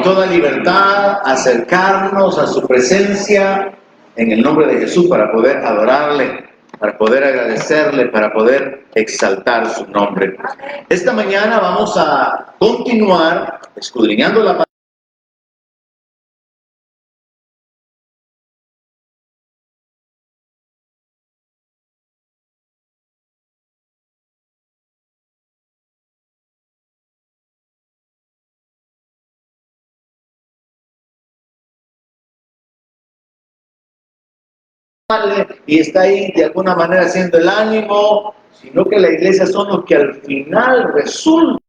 toda libertad acercarnos a su presencia en el nombre de Jesús para poder adorarle, para poder agradecerle, para poder exaltar su nombre. Esta mañana vamos a continuar escudriñando la palabra. Y está ahí de alguna manera haciendo el ánimo, sino que la iglesia son los que al final resultan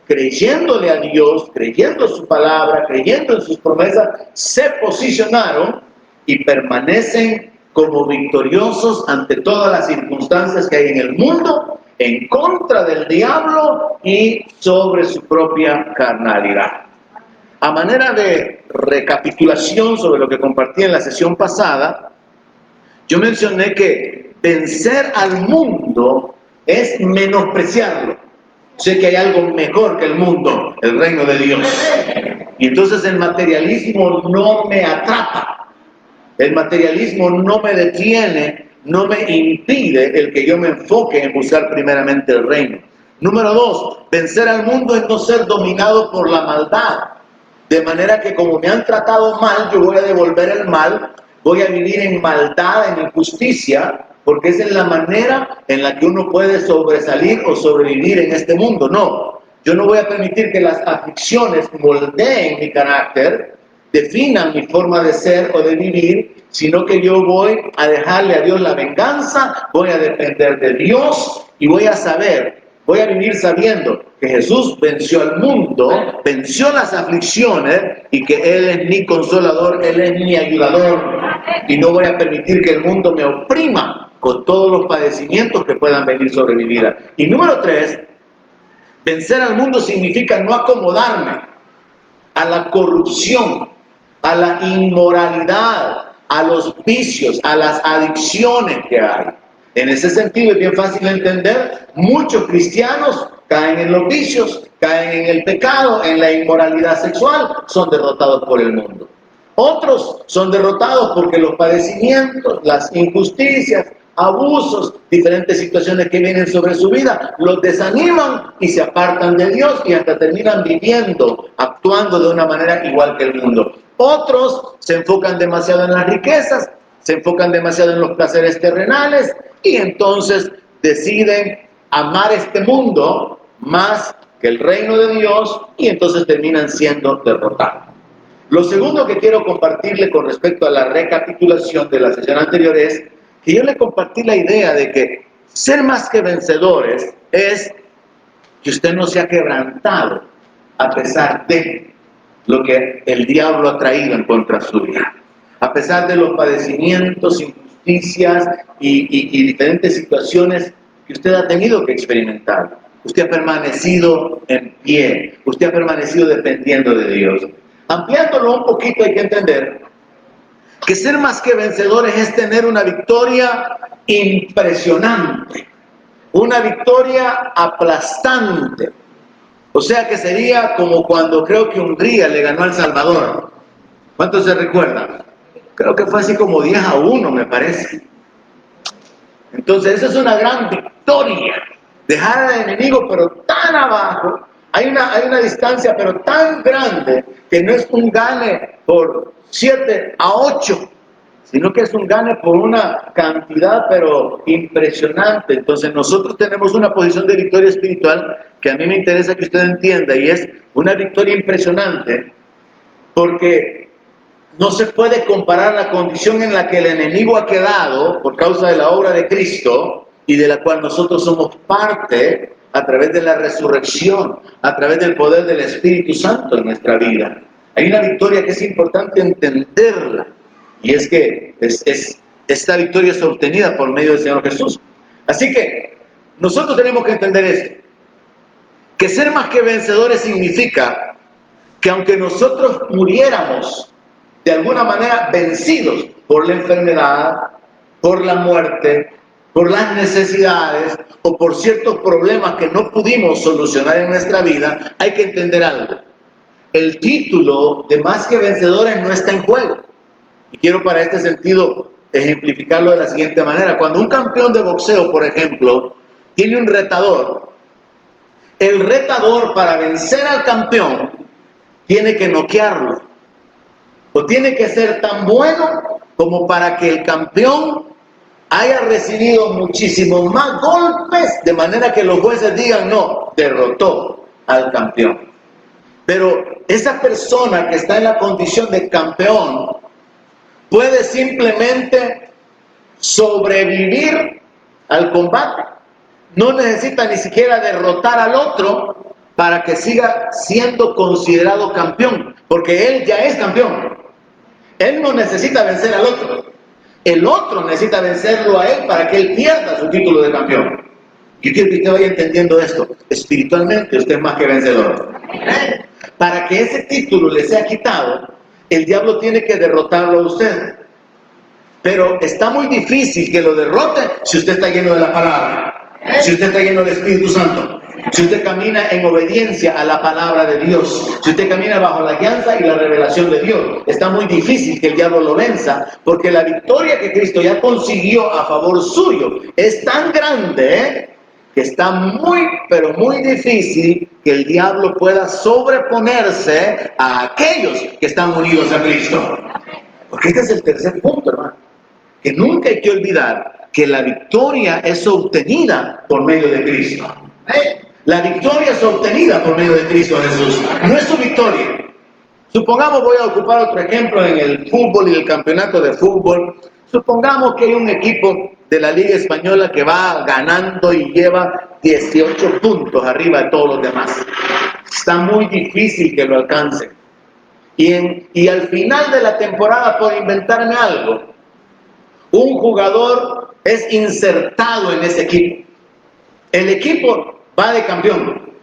creyéndole a Dios, creyendo su palabra, creyendo en sus promesas, se posicionaron y permanecen como victoriosos ante todas las circunstancias que hay en el mundo, en contra del diablo y sobre su propia carnalidad. A manera de recapitulación sobre lo que compartí en la sesión pasada, yo mencioné que vencer al mundo es menospreciarlo. Sé que hay algo mejor que el mundo, el reino de Dios. Y entonces el materialismo no me atrapa. El materialismo no me detiene, no me impide el que yo me enfoque en buscar primeramente el reino. Número 2, vencer al mundo es no ser dominado por la maldad. De manera que como me han tratado mal, yo voy a devolver el mal, voy a vivir en maldad, en injusticia, porque esa es la manera en la que uno puede sobresalir o sobrevivir en este mundo. No, yo no voy a permitir que las aflicciones moldeen mi carácter, definan mi forma de ser o de vivir, sino que yo voy a dejarle a Dios la venganza, voy a depender de Dios y voy a vivir sabiendo que Jesús venció al mundo, venció las aflicciones y que Él es mi consolador, Él es mi ayudador. Y no voy a permitir que el mundo me oprima con todos los padecimientos que puedan venir sobre mi vida. Y número 3, vencer al mundo significa no acomodarme a la corrupción, a la inmoralidad, a los vicios, a las adicciones que hay. En ese sentido es bien fácil de entender, muchos cristianos caen en los vicios, caen en el pecado, en la inmoralidad sexual, son derrotados por el mundo. Otros son derrotados porque los padecimientos, las injusticias, abusos, diferentes situaciones que vienen sobre su vida, los desaniman y se apartan de Dios y hasta terminan viviendo, actuando de una manera igual que el mundo. Otros se enfocan demasiado en las riquezas, se enfocan demasiado en los placeres terrenales y entonces deciden amar este mundo más que el reino de Dios y entonces terminan siendo derrotados. Lo segundo que quiero compartirle con respecto a la recapitulación de la sesión anterior es que yo le compartí la idea de que ser más que vencedores es que usted no se ha quebrantado a pesar de lo que el diablo ha traído en contra suya. A pesar de los padecimientos, injusticias y diferentes situaciones que usted ha tenido que experimentar, usted ha permanecido en pie, usted ha permanecido dependiendo de Dios. Ampliándolo un poquito hay que entender que ser más que vencedores es tener una victoria impresionante, una victoria aplastante. O sea que sería como cuando creo que Hungría le ganó a El Salvador. ¿Cuántos se recuerdan? Creo que fue así como 10-1, me parece. Entonces, esa es una gran victoria. Dejar al enemigo, pero tan abajo. Hay una distancia, pero tan grande, que no es un gane por 7-8, sino que es un gane por una cantidad, pero impresionante. Entonces, nosotros tenemos una posición de victoria espiritual que a mí me interesa que usted entienda, y es una victoria impresionante, porque no se puede comparar la condición en la que el enemigo ha quedado por causa de la obra de Cristo y de la cual nosotros somos parte a través de la resurrección, a través del poder del Espíritu Santo en nuestra vida. Hay una victoria que es importante entenderla, y es que esta victoria es obtenida por medio del Señor Jesús. Así que nosotros tenemos que entender esto, que ser más que vencedores significa que aunque nosotros muriéramos de alguna manera vencidos por la enfermedad, por la muerte, por las necesidades o por ciertos problemas que no pudimos solucionar en nuestra vida, hay que entender algo. El título de más que vencedores no está en juego. Y quiero para este sentido ejemplificarlo de la siguiente manera. Cuando un campeón de boxeo, por ejemplo, tiene un retador, el retador para vencer al campeón tiene que noquearlo. O tiene que ser tan bueno como para que el campeón haya recibido muchísimos más golpes, de manera que los jueces digan, no, derrotó al campeón. Pero esa persona que está en la condición de campeón puede simplemente sobrevivir al combate. No necesita ni siquiera derrotar al otro para que siga siendo considerado campeón, porque él ya es campeón. Él no necesita vencer al otro. El otro necesita vencerlo a él para que él pierda su título de campeón. Yo quiero que usted vaya entendiendo esto. Espiritualmente usted es más que vencedor. Para que ese título le sea quitado, el diablo tiene que derrotarlo a usted. Pero está muy difícil que lo derrote si usted está lleno de la palabra, si usted está lleno del Espíritu Santo, si usted camina en obediencia a la palabra de Dios, si usted camina bajo la guianza y la revelación de Dios. Está muy difícil que el diablo lo venza, porque la victoria que Cristo ya consiguió a favor suyo es tan grande, que está muy, pero muy difícil que el diablo pueda sobreponerse a aquellos que están unidos a Cristo. Porque este es el tercer punto, hermano, que nunca hay que olvidar que la victoria es obtenida por medio de Cristo. La victoria es obtenida por medio de Cristo Jesús, no es su victoria. Supongamos, voy a ocupar otro ejemplo en el fútbol y el campeonato de fútbol. Supongamos que hay un equipo de la Liga Española que va ganando y lleva 18 puntos arriba de todos los demás. Está muy difícil que lo alcance. Y al final de la temporada, por inventarme algo, un jugador es insertado en ese equipo. El equipo va de campeón.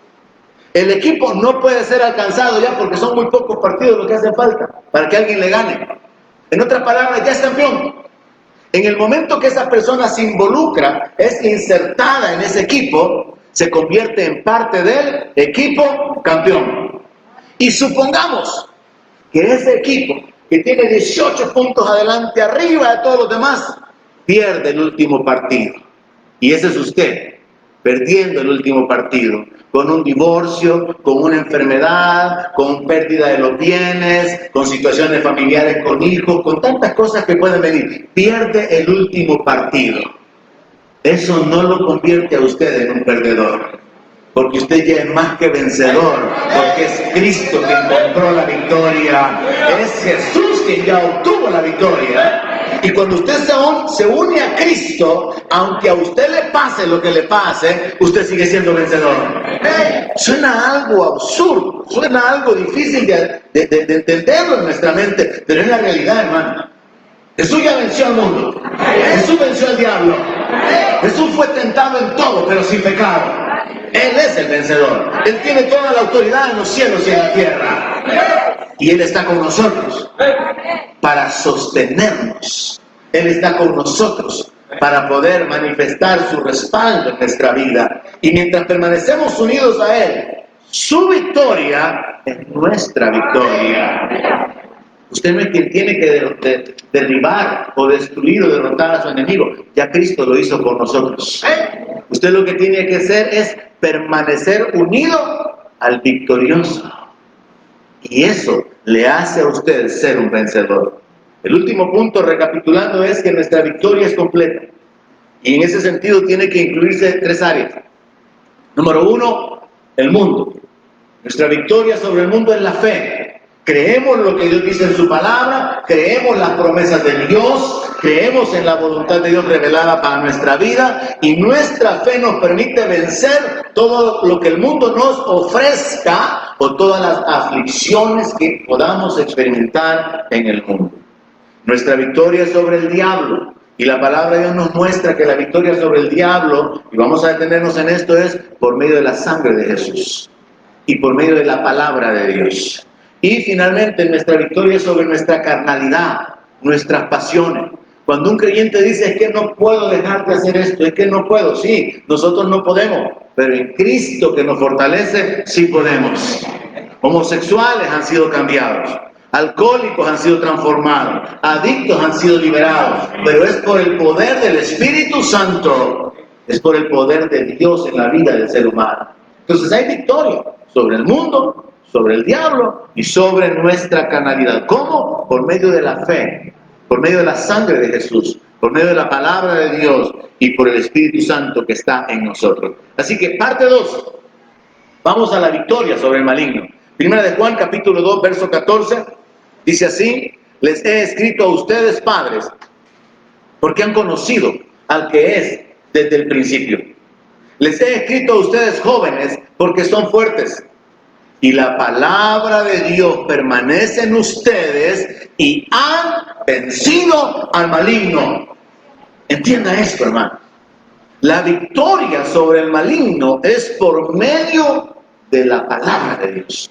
El equipo no puede ser alcanzado ya porque son muy pocos partidos los que hacen falta para que alguien le gane. En otras palabras, ya es campeón. En el momento que esa persona se involucra, es insertada en ese equipo, se convierte en parte del equipo campeón. Y supongamos que ese equipo, que tiene 18 puntos adelante, arriba de todos los demás, pierde el último partido. Y ese es usted, perdiendo el último partido, con un divorcio, con una enfermedad, con pérdida de los bienes, con situaciones familiares con hijos, con tantas cosas que pueden venir. Pierde el último partido. Eso no lo convierte a usted en un perdedor, porque usted ya es más que vencedor, porque es Cristo quien compró la victoria, es Jesús quien ya obtuvo la victoria. Y cuando usted se une a Cristo, aunque a usted le pase lo que le pase, usted sigue siendo vencedor. Suena algo absurdo, suena algo difícil de entenderlo en nuestra mente, pero es la realidad, hermano. Jesús ya venció al mundo, Jesús venció al diablo, Jesús fue tentado en todo, pero sin pecado. Él es el vencedor. Él tiene toda la autoridad en los cielos y en la tierra. Y Él está con nosotros para sostenernos. Él está con nosotros para poder manifestar su respaldo en nuestra vida. Y mientras permanecemos unidos a Él, su victoria es nuestra victoria. Usted no es quien tiene que derribar o destruir o derrotar a su enemigo. Ya Cristo lo hizo por nosotros. Usted lo que tiene que hacer es permanecer unido al victorioso. Y eso le hace a usted ser un vencedor. El último punto, recapitulando, es que nuestra victoria es completa. Y en ese sentido tiene que incluirse 3 áreas. Número 1, el mundo. Nuestra victoria sobre el mundo es la fe. Creemos lo que Dios dice en su palabra, creemos las promesas de Dios, creemos en la voluntad de Dios revelada para nuestra vida, y nuestra fe nos permite vencer todo lo que el mundo nos ofrezca o todas las aflicciones que podamos experimentar en el mundo. Nuestra victoria sobre el diablo, y la palabra de Dios nos muestra que la victoria sobre el diablo, y vamos a detenernos en esto, es por medio de la sangre de Jesús y por medio de la palabra de Dios. Y finalmente nuestra victoria sobre nuestra carnalidad, nuestras pasiones. Cuando un creyente dice, es que no puedo dejar de hacer esto, es que no puedo, sí, nosotros no podemos, pero en Cristo que nos fortalece, sí podemos. Homosexuales han sido cambiados, alcohólicos han sido transformados, adictos han sido liberados, pero es por el poder del Espíritu Santo, es por el poder de Dios en la vida del ser humano. Entonces hay victoria sobre el mundo, sobre el diablo y sobre nuestra carnalidad. ¿Cómo? Por medio de la fe, por medio de la sangre de Jesús, por medio de la palabra de Dios y por el Espíritu Santo que está en nosotros. Así que parte 2, vamos a la victoria sobre el maligno. Primera de Juan, capítulo 2, verso 14, dice así: les he escrito a ustedes, padres, porque han conocido al que es desde el principio. Les he escrito a ustedes, jóvenes, porque son fuertes. Y la palabra de Dios permanece en ustedes y han vencido al maligno. Entienda esto, hermano. La victoria sobre el maligno es por medio de la palabra de Dios.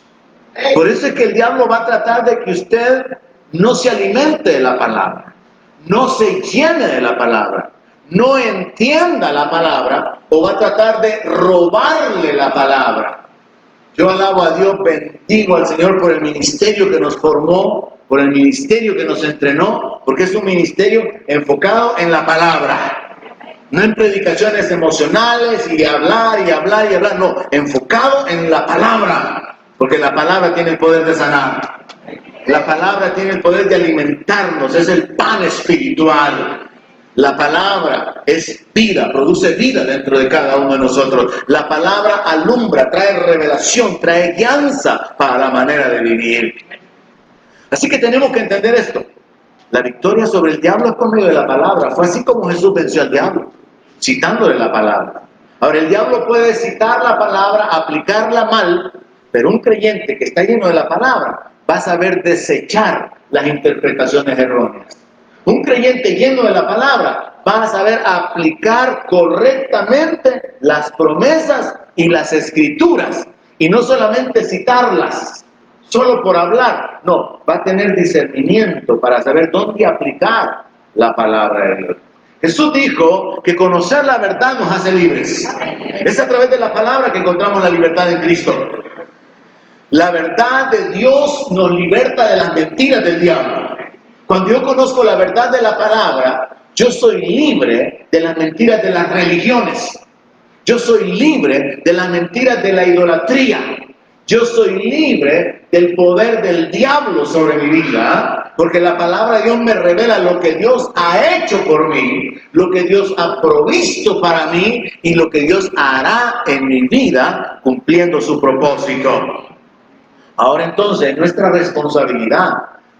Por eso es que el diablo va a tratar de que usted no se alimente de la palabra, no se llene de la palabra, no entienda la palabra, o va a tratar de robarle la palabra. Yo alabo a Dios, bendigo al Señor por el ministerio que nos formó, por el ministerio que nos entrenó, porque es un ministerio enfocado en la palabra, no en predicaciones emocionales y hablar y hablar y hablar, no, enfocado en la palabra, porque la palabra tiene el poder de sanar, la palabra tiene el poder de alimentarnos, es el pan espiritual. La palabra es vida, produce vida dentro de cada uno de nosotros. La palabra alumbra, trae revelación, trae guianza para la manera de vivir. Así que tenemos que entender esto. La victoria sobre el diablo es por medio de la palabra. Fue así como Jesús venció al diablo, citándole la palabra. Ahora, el diablo puede citar la palabra, aplicarla mal, pero un creyente que está lleno de la palabra va a saber desechar las interpretaciones erróneas. Un creyente lleno de la palabra va a saber aplicar correctamente las promesas y las escrituras, y no solamente citarlas, solo por hablar, no, va a tener discernimiento para saber dónde aplicar la palabra de Dios. Jesús dijo que conocer la verdad nos hace libres. Es a través de la palabra que encontramos la libertad en Cristo. La verdad de Dios nos liberta de las mentiras del diablo. Cuando yo conozco la verdad de la palabra, yo soy libre de las mentiras de las religiones. Yo soy libre de las mentiras de la idolatría. Yo soy libre del poder del diablo sobre mi vida, porque la palabra de Dios me revela lo que Dios ha hecho por mí, lo que Dios ha provisto para mí y lo que Dios hará en mi vida cumpliendo su propósito. Ahora entonces, es nuestra responsabilidad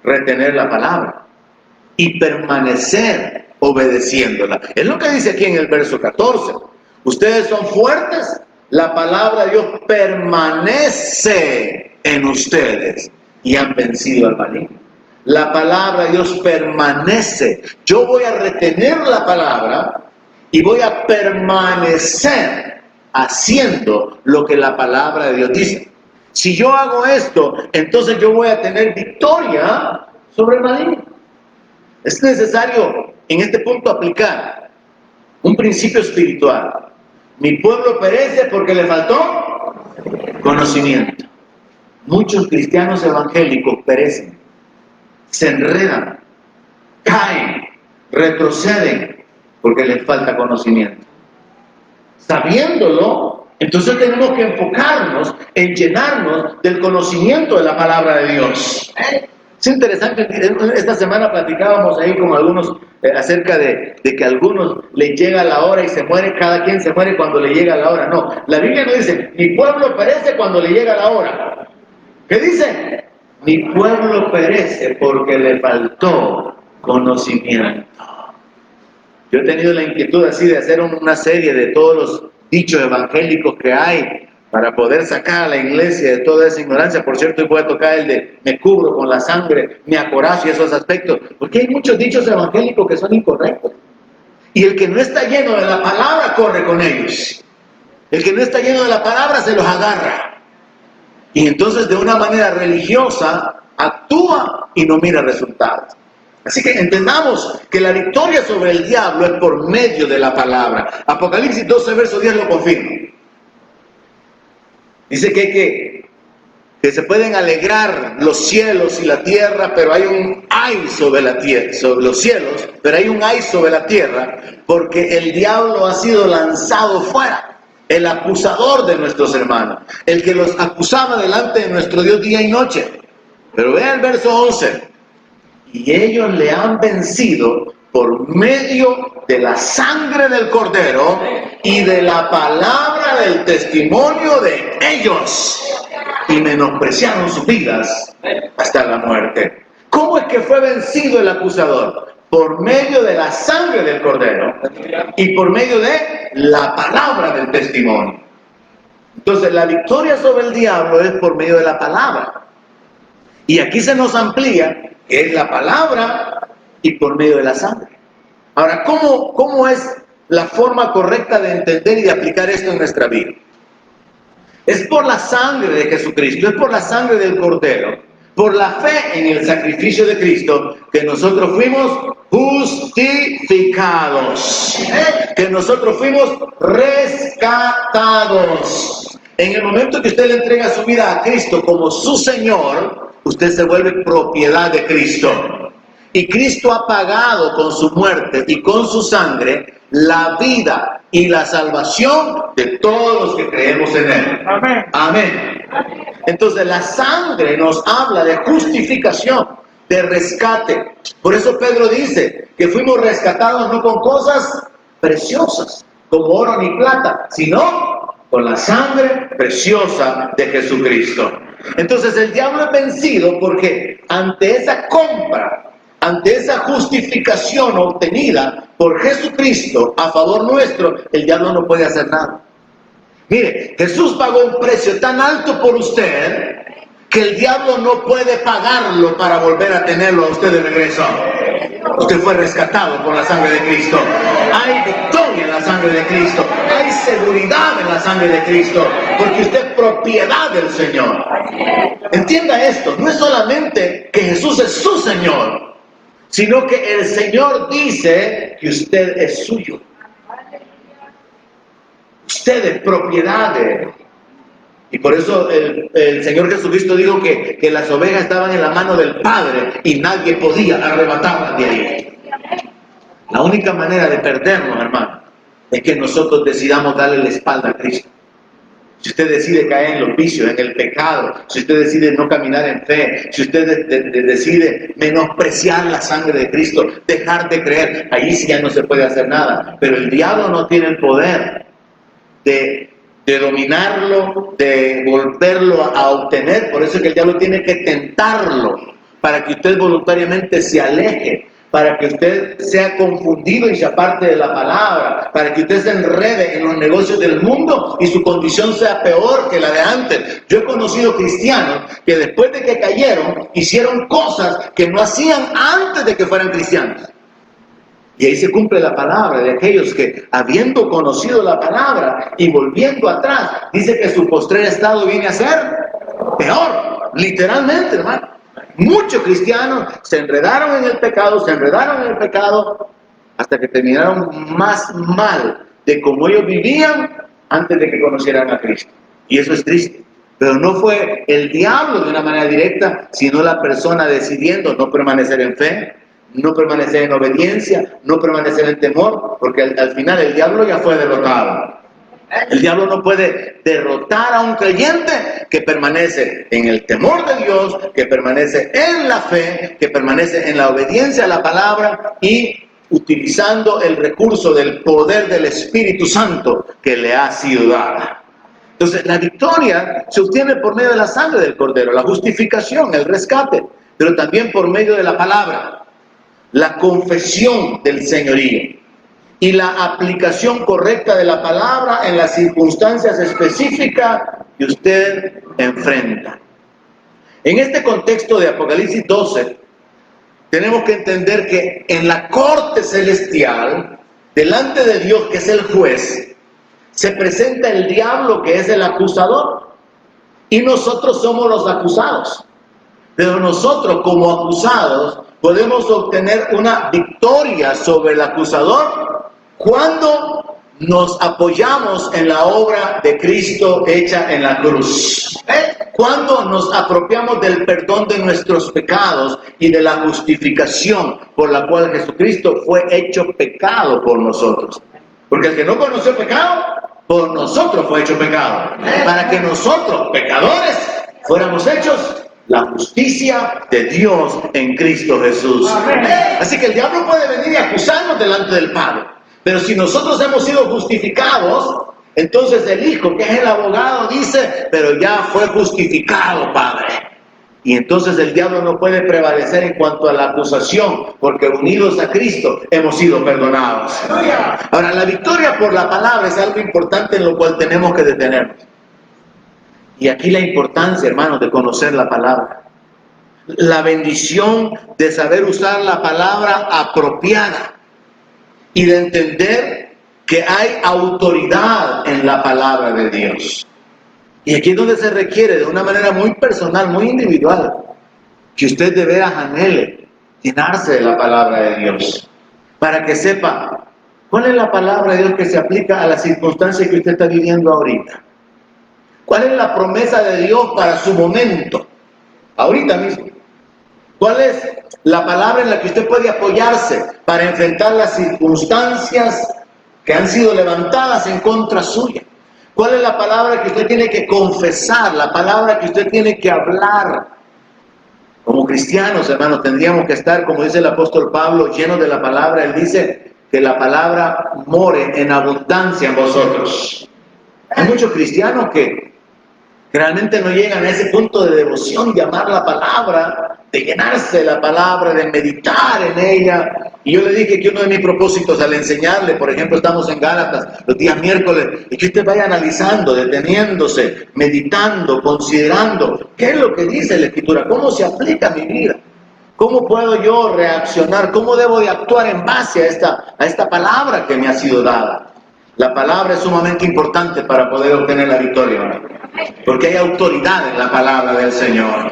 retener la palabra y permanecer obedeciéndola. Es lo que dice aquí en el verso 14. Ustedes son fuertes, la palabra de Dios permanece en ustedes y han vencido al maligno. La palabra de Dios permanece. Yo voy a retener la palabra y voy a permanecer haciendo lo que la palabra de Dios dice. Si yo hago esto, entonces yo voy a tener victoria sobre el maligno. Es necesario en este punto aplicar un principio espiritual. Mi pueblo perece porque le faltó conocimiento. Muchos cristianos evangélicos perecen, se enredan, caen, retroceden porque les falta conocimiento. Sabiéndolo, entonces tenemos que enfocarnos en llenarnos del conocimiento de la palabra de Dios. Es interesante, esta semana platicábamos ahí con algunos acerca de que a algunos les llega la hora y se muere, cada quien se muere cuando le llega la hora. No, la Biblia no dice, mi pueblo perece cuando le llega la hora. ¿Qué dice? Mi pueblo perece porque le faltó conocimiento. Yo he tenido la inquietud así de hacer una serie de todos los dichos evangélicos que hay para poder sacar a la iglesia de toda esa ignorancia. Por cierto, hoy voy a tocar el de me cubro con la sangre, me acorazo y esos aspectos, porque hay muchos dichos evangélicos que son incorrectos. Y el que no está lleno de la palabra corre con ellos. El que no está lleno de la palabra se los agarra. Y entonces de una manera religiosa actúa y no mira resultados. Así que entendamos que la victoria sobre el diablo es por medio de la palabra. Apocalipsis 12, verso 10 lo confirma. Dice que se pueden alegrar los cielos y la tierra, pero hay un ay sobre la tierra, sobre los cielos, pero hay un ay sobre la tierra, porque el diablo ha sido lanzado fuera, el acusador de nuestros hermanos, el que los acusaba delante de nuestro Dios día y noche. Pero vea el verso 11, y ellos le han vencido por medio de la sangre del Cordero y de la palabra del testimonio de ellos, y menospreciaron sus vidas hasta la muerte. ¿Cómo es que fue vencido el acusador? Por medio de la sangre del Cordero y por medio de la palabra del testimonio. Entonces la victoria sobre el diablo es por medio de la palabra. Y aquí se nos amplía que es la palabra y por medio de la sangre. Ahora, ¿cómo es la forma correcta de entender y de aplicar esto en nuestra vida? Es por la sangre de Jesucristo, es por la sangre del Cordero, por la fe en el sacrificio de Cristo, que nosotros fuimos justificados, que nosotros fuimos rescatados. En el momento que usted le entrega su vida a Cristo como su Señor, usted se vuelve propiedad de Cristo. Y Cristo ha pagado con su muerte y con su sangre la vida y la salvación de todos los que creemos en Él. Amén. Amén. Entonces la sangre nos habla de justificación, de rescate. Por eso Pedro dice que fuimos rescatados no con cosas preciosas, como oro ni plata, sino con la sangre preciosa de Jesucristo. Entonces el diablo es vencido porque ante esa compra, ante esa justificación obtenida por Jesucristo a favor nuestro, el diablo no puede hacer nada. Mire, Jesús pagó un precio tan alto por usted que el diablo no puede pagarlo para volver a tenerlo a usted de regreso. Usted fue rescatado por la sangre de Cristo. Hay victoria en la sangre de Cristo. Hay seguridad en la sangre de Cristo, porque usted es propiedad del Señor. Entienda esto, no es solamente que Jesús es su Señor, sino que el Señor dice que usted es suyo. Usted es propiedad de Él. Y por eso el Señor Jesucristo dijo que las ovejas estaban en la mano del Padre y nadie podía arrebatarlas de ahí. La única manera de perdernos, hermano, es que nosotros decidamos darle la espalda a Cristo. Si usted decide caer en los vicios, en el pecado, si usted decide no caminar en fe, si usted decide menospreciar la sangre de Cristo, dejar de creer, ahí sí ya no se puede hacer nada. Pero el diablo no tiene el poder de dominarlo, de volverlo a obtener. Por eso es que el diablo tiene que tentarlo para que usted voluntariamente se aleje, para que usted sea confundido y se aparte de la palabra, para que usted se enrede en los negocios del mundo y su condición sea peor que la de antes. Yo he conocido cristianos que después de que cayeron, hicieron cosas que no hacían antes de que fueran cristianos. Y ahí se cumple la palabra de aquellos que, habiendo conocido la palabra y volviendo atrás, dice que su postrer estado viene a ser peor, literalmente, hermano. Muchos cristianos se enredaron en el pecado, hasta que terminaron más mal de cómo ellos vivían antes de que conocieran a Cristo. Y eso es triste. Pero no fue el diablo de una manera directa, sino la persona decidiendo no permanecer en fe, no permanecer en obediencia, no permanecer en temor, porque al final el diablo ya fue derrotado. El diablo no puede derrotar a un creyente que permanece en el temor de Dios, que permanece en la fe, que permanece en la obediencia a la palabra y utilizando el recurso del poder del Espíritu Santo que le ha sido dada. Entonces la victoria se obtiene por medio de la sangre del Cordero, la justificación, el rescate, pero también por medio de la palabra, la confesión del señorío y la aplicación correcta de la palabra en las circunstancias específicas que usted enfrenta. En este contexto de Apocalipsis 12, tenemos que entender que en la corte celestial, delante de Dios, que es el juez, se presenta el diablo, que es el acusador, y nosotros somos los acusados. Pero nosotros, como acusados, podemos obtener una victoria sobre el acusador cuando nos apoyamos en la obra de Cristo hecha en la cruz. Cuando nos apropiamos del perdón de nuestros pecados y de la justificación por la cual Jesucristo fue hecho pecado por nosotros. Porque el que no conoció pecado, por nosotros fue hecho pecado. Para que nosotros, pecadores, fuéramos hechos la justicia de Dios en Cristo Jesús. Así que el diablo puede venir y acusarnos delante del Padre. Pero si nosotros hemos sido justificados, entonces el Hijo, que es el abogado, dice, pero ya fue justificado, Padre. Y entonces el diablo no puede prevalecer en cuanto a la acusación, porque unidos a Cristo hemos sido perdonados. Ahora, la victoria por la palabra es algo importante en lo cual tenemos que detenernos. Y aquí la importancia, hermanos, de conocer la palabra. La bendición de saber usar la palabra apropiada y de entender que hay autoridad en la palabra de Dios. Y aquí es donde se requiere de una manera muy personal, muy individual, que usted de veras anhele llenarse de la palabra de Dios, para que sepa cuál es la palabra de Dios que se aplica a las circunstancias que usted está viviendo ahorita. ¿Cuál es la promesa de Dios para su momento, ahorita mismo? ¿Cuál es la palabra en la que usted puede apoyarse para enfrentar las circunstancias que han sido levantadas en contra suya? ¿Cuál es la palabra que usted tiene que confesar? La palabra que usted tiene que hablar. Como cristianos, hermanos, tendríamos que estar, como dice el apóstol Pablo, llenos de la palabra. Él dice que la palabra more en abundancia en vosotros. Hay muchos cristianos que realmente no llegan a ese punto de devoción, de amar la palabra, de llenarse de la palabra, de meditar en ella. Y yo le dije que uno de mis propósitos al enseñarle, por ejemplo, estamos en Gálatas los días miércoles, y que usted vaya analizando, deteniéndose, meditando, considerando qué es lo que dice la Escritura, cómo se aplica a mi vida, cómo puedo yo reaccionar, cómo debo de actuar en base a esta palabra que me ha sido dada. La palabra es sumamente importante para poder obtener la victoria, porque hay autoridad en la palabra del Señor.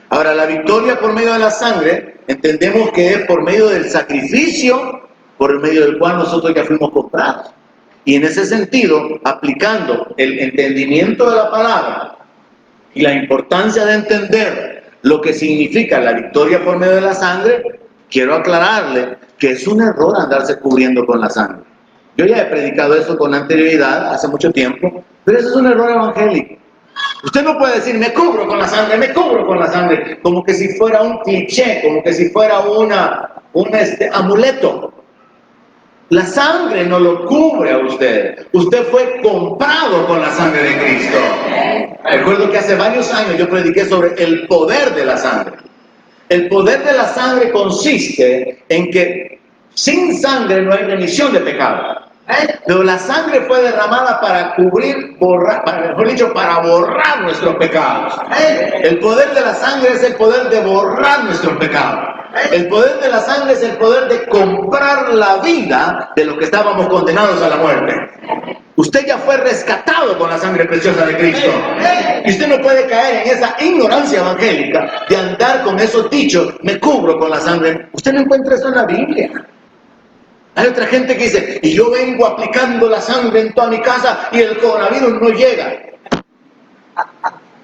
Ahora, la victoria por medio de la sangre, entendemos que es por medio del sacrificio, por medio del cual nosotros ya fuimos comprados. Y en ese sentido, aplicando el entendimiento de la palabra y la importancia de entender lo que significa la victoria por medio de la sangre, quiero aclararle que es un error andarse cubriendo con la sangre. Yo ya he predicado eso con anterioridad, hace mucho tiempo, pero eso es un error evangélico. Usted no puede decir, me cubro con la sangre, me cubro con la sangre, como que si fuera un cliché, como que si fuera un amuleto. La sangre no lo cubre a usted. Usted fue comprado con la sangre de Cristo. Recuerdo que hace varios años yo prediqué sobre el poder de la sangre. El poder de la sangre consiste en que sin sangre no hay remisión de pecado. Pero la sangre fue derramada para cubrir, para borrar nuestros pecados. El poder de la sangre es el poder de borrar nuestros pecados. El poder de la sangre es el poder de comprar la vida de los que estábamos condenados a la muerte. Usted ya fue rescatado con la sangre preciosa de Cristo. Y usted no puede caer en esa ignorancia evangélica de andar con esos dichos, me cubro con la sangre. Usted no encuentra eso en la Biblia. Hay otra gente que dice, y yo vengo aplicando la sangre en toda mi casa y el coronavirus no llega.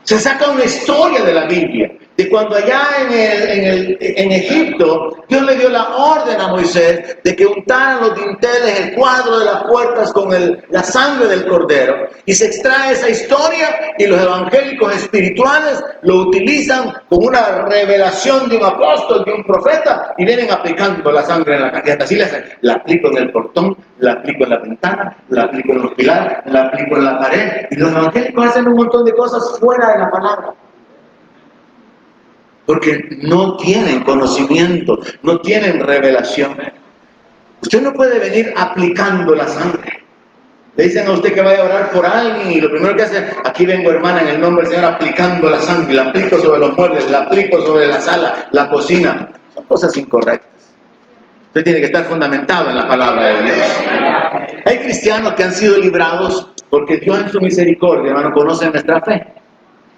Se saca una historia de la Biblia, de cuando allá en Egipto, Dios le dio la orden a Moisés de que untaran los dinteles, el cuadro de las puertas con la sangre del cordero. Y se extrae esa historia y los evangélicos espirituales lo utilizan como una revelación de un apóstol, de un profeta, y vienen aplicando la sangre en la cajeta. Así la aplico en el portón, la aplico en la ventana, la aplico en los pilares, la aplico en la pared. Y los evangélicos hacen un montón de cosas fuera de la palabra. Porque no tienen conocimiento, no tienen revelación. Usted no puede venir aplicando la sangre. Le dicen a usted que vaya a orar por alguien y lo primero que hace, aquí vengo hermana en el nombre del Señor aplicando la sangre, la aplico sobre los muebles, la aplico sobre la sala, la cocina. Son cosas incorrectas. Usted tiene que estar fundamentado en la palabra de Dios. Hay cristianos que han sido librados porque Dios en su misericordia, hermano, conoce nuestra fe.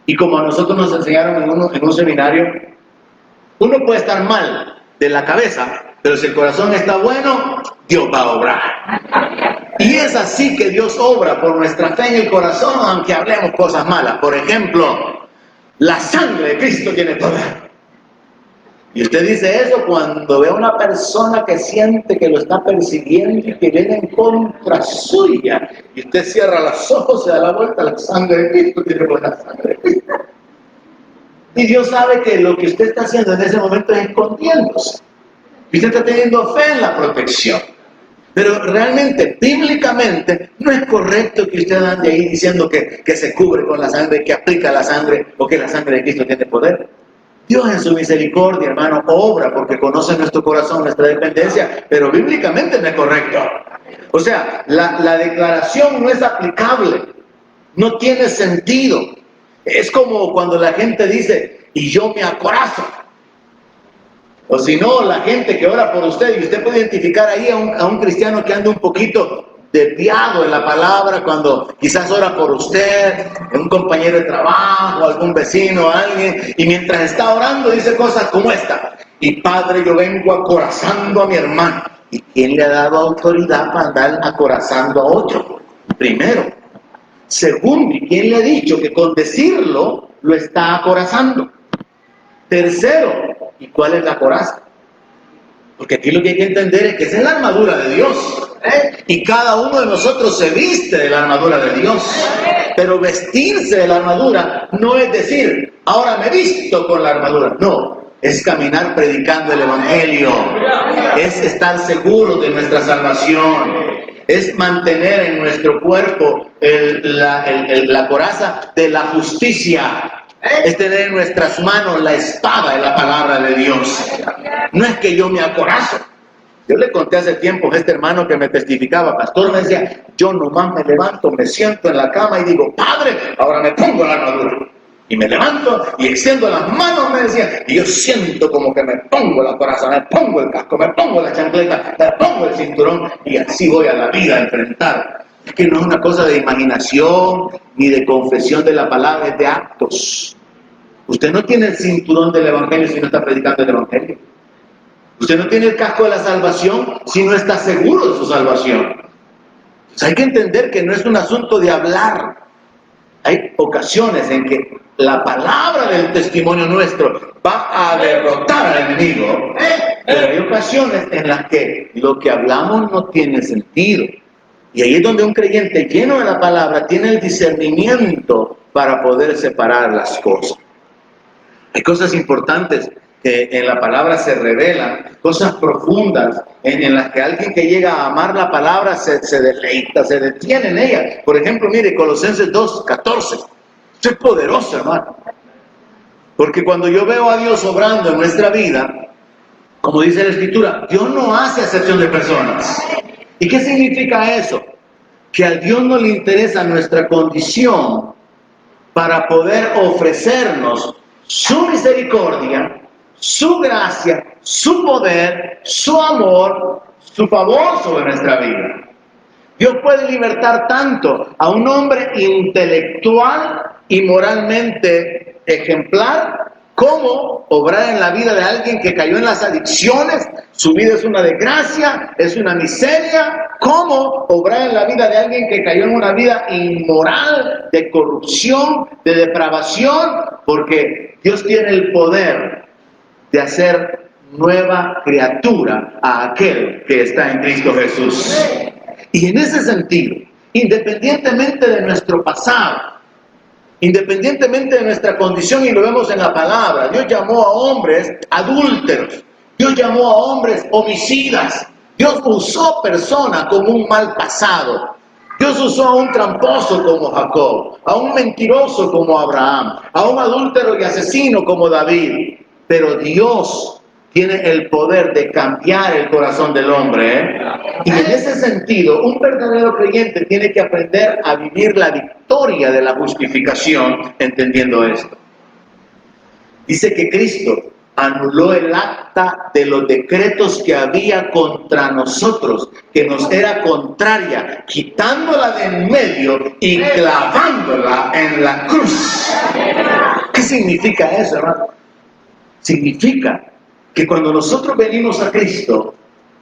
Y como a nosotros nos enseñaron en un seminario, uno puede estar mal, de la cabeza, pero si el corazón está bueno, Dios va a obrar. Y es así que Dios obra por nuestra fe en el corazón, aunque hablemos cosas malas. Por ejemplo, la sangre de Cristo tiene poder. Y usted dice eso cuando ve a una persona que siente que lo está persiguiendo y que viene en contra suya. Y usted cierra los ojos, se da la vuelta, la sangre de Cristo tiene poder, la sangre de Cristo. Y Dios sabe que lo que usted está haciendo en ese momento es escondiéndose. Y usted está teniendo fe en la protección. Pero realmente, bíblicamente, no es correcto que usted ande ahí diciendo que se cubre con la sangre, que aplica la sangre o que la sangre de Cristo tiene poder. Dios en su misericordia, hermano, obra porque conoce nuestro corazón, nuestra dependencia, pero bíblicamente no es correcto. O sea, la declaración no es aplicable, no tiene sentido. Es como cuando la gente dice, y yo me acorazo. O si no, la gente que ora por usted, y usted puede identificar ahí a un cristiano que anda un poquito desviado en la palabra, cuando quizás ora por usted, un compañero de trabajo, algún vecino, alguien, y mientras está orando dice cosas como esta: y Padre, yo vengo acorazando a mi hermano. ¿Y quién le ha dado autoridad para andar acorazando a otro? Primero. Segundo, ¿y quién le ha dicho que con decirlo lo está acorazando? Tercero, ¿y cuál es la coraza? Porque aquí lo que hay que entender es que esa es la armadura de Dios, y cada uno de nosotros se viste de la armadura de Dios. Pero vestirse de la armadura no es decir, ahora me visto con la armadura. No, es caminar predicando el Evangelio, es estar seguros de nuestra salvación, es mantener en nuestro cuerpo la coraza de la justicia. Es tener en nuestras manos la espada de la palabra de Dios. No es que yo me acorazo. Yo le conté hace tiempo a este hermano que me testificaba, pastor, me decía, yo nomás me levanto, me siento en la cama y digo, Padre, ahora me pongo la armadura. Y me levanto y extiendo las manos, me decía, y yo siento como que me pongo la coraza, me pongo el casco, me pongo la chancleta, me pongo el cinturón, y así voy a la vida a enfrentar. Es que no es una cosa de imaginación ni de confesión de la palabra, es de actos. Usted no tiene el cinturón del Evangelio si no está predicando el Evangelio. Usted no tiene el casco de la salvación si no está seguro de su salvación. Entonces hay que entender que no es un asunto de hablar. Hay ocasiones en que la palabra del testimonio nuestro va a derrotar al enemigo. Pero hay ocasiones en las que lo que hablamos no tiene sentido. Y ahí es donde un creyente lleno de la palabra tiene el discernimiento para poder separar las cosas. Hay cosas importantes que en la palabra se revelan, cosas profundas en las que alguien que llega a amar la palabra se deleita, se detiene en ella. Por ejemplo, mire, Colosenses 2:14. Esto es poderoso, hermano. Porque cuando yo veo a Dios obrando en nuestra vida, como dice la Escritura, Dios no hace acepción de personas. ¿Y qué significa eso? Que a Dios no le interesa nuestra condición para poder ofrecernos su misericordia, su gracia, su poder, su amor, su favor sobre nuestra vida. Dios puede libertar tanto a un hombre intelectual y moralmente ejemplar, como obrar en la vida de alguien que cayó en las adicciones, su vida es una desgracia, es una miseria, como obrar en la vida de alguien que cayó en una vida inmoral, de corrupción, de depravación, porque Dios tiene el poder de hacer nueva criatura a aquel que está en Cristo Jesús. Y en ese sentido, independientemente de nuestro pasado, independientemente de nuestra condición, y lo vemos en la palabra, Dios llamó a hombres adúlteros, Dios llamó a hombres homicidas, Dios usó personas con un mal pasado, Dios usó a un tramposo como Jacob, a un mentiroso como Abraham, a un adúltero y asesino como David, pero Dios tiene el poder de cambiar el corazón del hombre, Y en ese sentido, un verdadero creyente tiene que aprender a vivir la victoria de la justificación, entendiendo esto. Dice que Cristo anuló el acta de los decretos que había contra nosotros, que nos era contraria, quitándola de en medio y clavándola en la cruz. ¿Qué significa eso, hermano? Significa que cuando nosotros venimos a Cristo,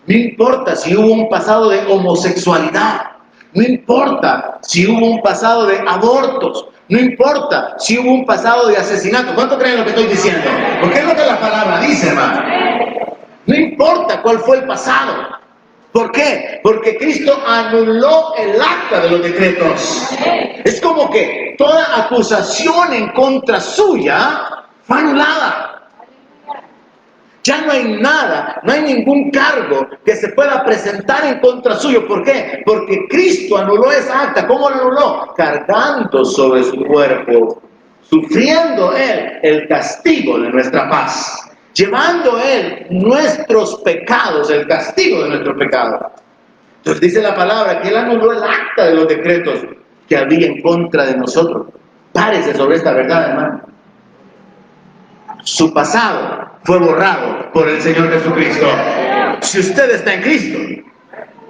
no importa si hubo un pasado de homosexualidad, no importa si hubo un pasado de abortos, no importa si hubo un pasado de asesinato. ¿Cuánto creen lo que estoy diciendo? Porque es lo que la palabra dice, hermano. No importa cuál fue el pasado. ¿Por qué? Porque Cristo anuló el acta de los decretos. Es como que toda acusación en contra suya fue anulada. Ya no hay nada, no hay ningún cargo que se pueda presentar en contra suyo. ¿Por qué? Porque Cristo anuló esa acta. ¿Cómo lo anuló? Cargando sobre su cuerpo, sufriendo Él el castigo de nuestra paz, llevando Él nuestros pecados, el castigo de nuestros pecados. Entonces dice la palabra que Él anuló el acta de los decretos que había en contra de nosotros. Párese sobre esta verdad, hermano. Su pasado fue borrado por el Señor Jesucristo. Si usted está en Cristo.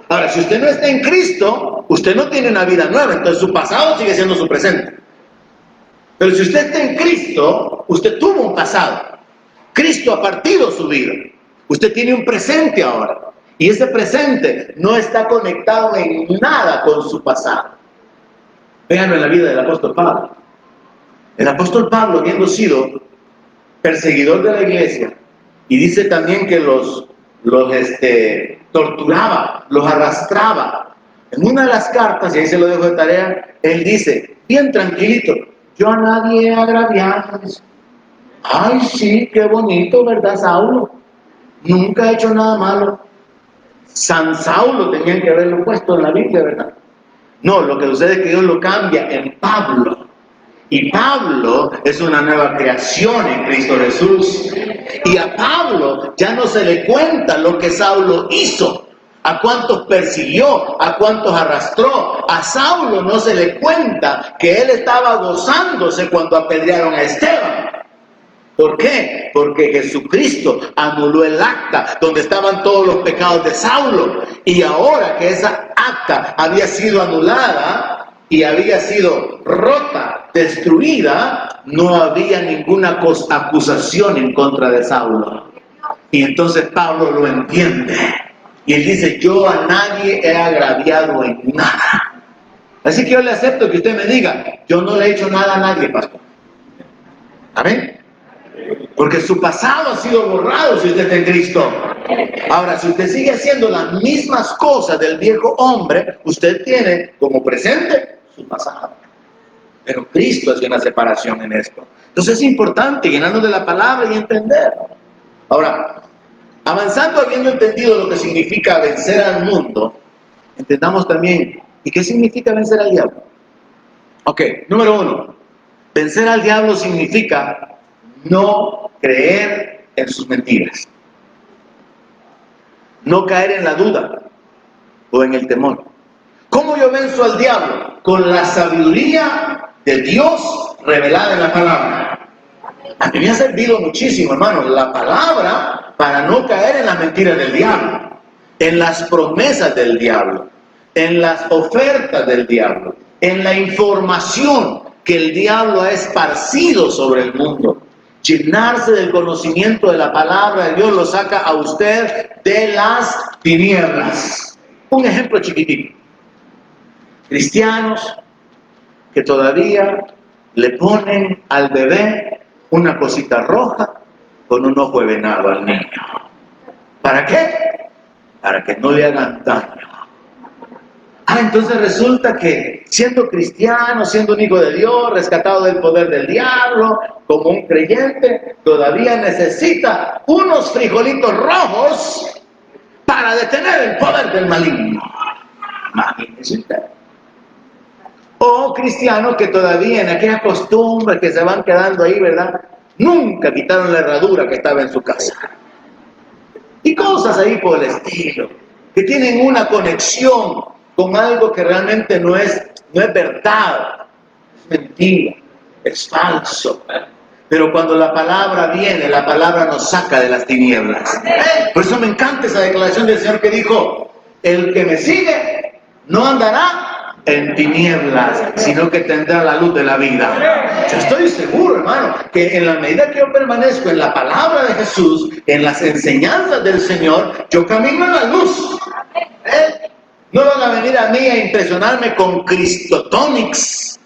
Ahora, si usted no está en Cristo, usted no tiene una vida nueva. Entonces su pasado sigue siendo su presente. Pero si usted está en Cristo, usted tuvo un pasado. Cristo ha partido su vida. Usted tiene un presente ahora. Y ese presente no está conectado en nada con su pasado. Véanlo en la vida del apóstol Pablo. El apóstol Pablo, habiendo sido perseguidor de la iglesia, y dice también que los torturaba, los arrastraba. En una de las cartas, y ahí se lo dejo de tarea, él dice, bien tranquilito, yo a nadie he agraviado. Ay, sí, qué bonito, ¿verdad, Saulo? Nunca he hecho nada malo. San Saulo tenían que haberlo puesto en la Biblia, ¿verdad? No, lo que sucede es que Dios lo cambia en Pablo. Y Pablo es una nueva creación en Cristo Jesús. Y a Pablo ya no se le cuenta lo que Saulo hizo, a cuántos persiguió, a cuántos arrastró. A Saulo no se le cuenta que él estaba gozándose cuando apedrearon a Esteban. ¿Por qué? Porque Jesucristo anuló el acta donde estaban todos los pecados de Saulo. Y ahora que esa acta había sido anulada y había sido rota, destruida, no había ninguna acusación en contra de Saulo. Y entonces Pablo lo entiende. Y él dice, yo a nadie he agraviado en nada. Así que yo le acepto que usted me diga, yo no le he hecho nada a nadie, pastor. ¿Amén? Porque su pasado ha sido borrado si usted está en Cristo. Ahora, si usted sigue haciendo las mismas cosas del viejo hombre, usted tiene como presente su pasado. Pero Cristo hace una separación en esto. Entonces es importante llenarnos de la palabra y entender. Ahora, avanzando habiendo entendido lo que significa vencer al mundo, entendamos también, ¿y qué significa vencer al diablo? Ok, número 1. Vencer al diablo significa no creer en sus mentiras. No caer en la duda o en el temor. ¿Cómo yo venzo al diablo? Con la sabiduría de Dios revelada en la palabra. A mí me ha servido muchísimo, hermanos, la palabra para no caer en las mentiras del diablo, en las promesas del diablo, en las ofertas del diablo, en la información que el diablo ha esparcido sobre el mundo. Llenarse del conocimiento de la palabra de Dios lo saca a usted de las tinieblas. Un ejemplo chiquitito. Cristianos que todavía le ponen al bebé una cosita roja con un ojo de venado al niño. ¿Para qué? Para que no le hagan daño. Entonces resulta que siendo cristiano, siendo un hijo de Dios, rescatado del poder del diablo, como un creyente, todavía necesita unos frijolitos rojos para detener el poder del maligno. Imagínese usted. O cristianos que todavía en aquellas costumbres que se van quedando ahí, ¿verdad? Nunca quitaron la herradura que estaba en su casa. Y cosas ahí por el estilo, que tienen una conexión con algo que realmente no es verdad, es mentira, es falso. Pero cuando la palabra viene, la palabra nos saca de las tinieblas. Por eso me encanta esa declaración del Señor que dijo, el que me sigue no andará en tinieblas, sino que tendrá la luz de la vida. Yo estoy seguro, hermano, que en la medida que yo permanezco en la palabra de Jesús, en las enseñanzas del Señor, yo camino en la luz. No van a venir a mí a impresionarme con cristotonics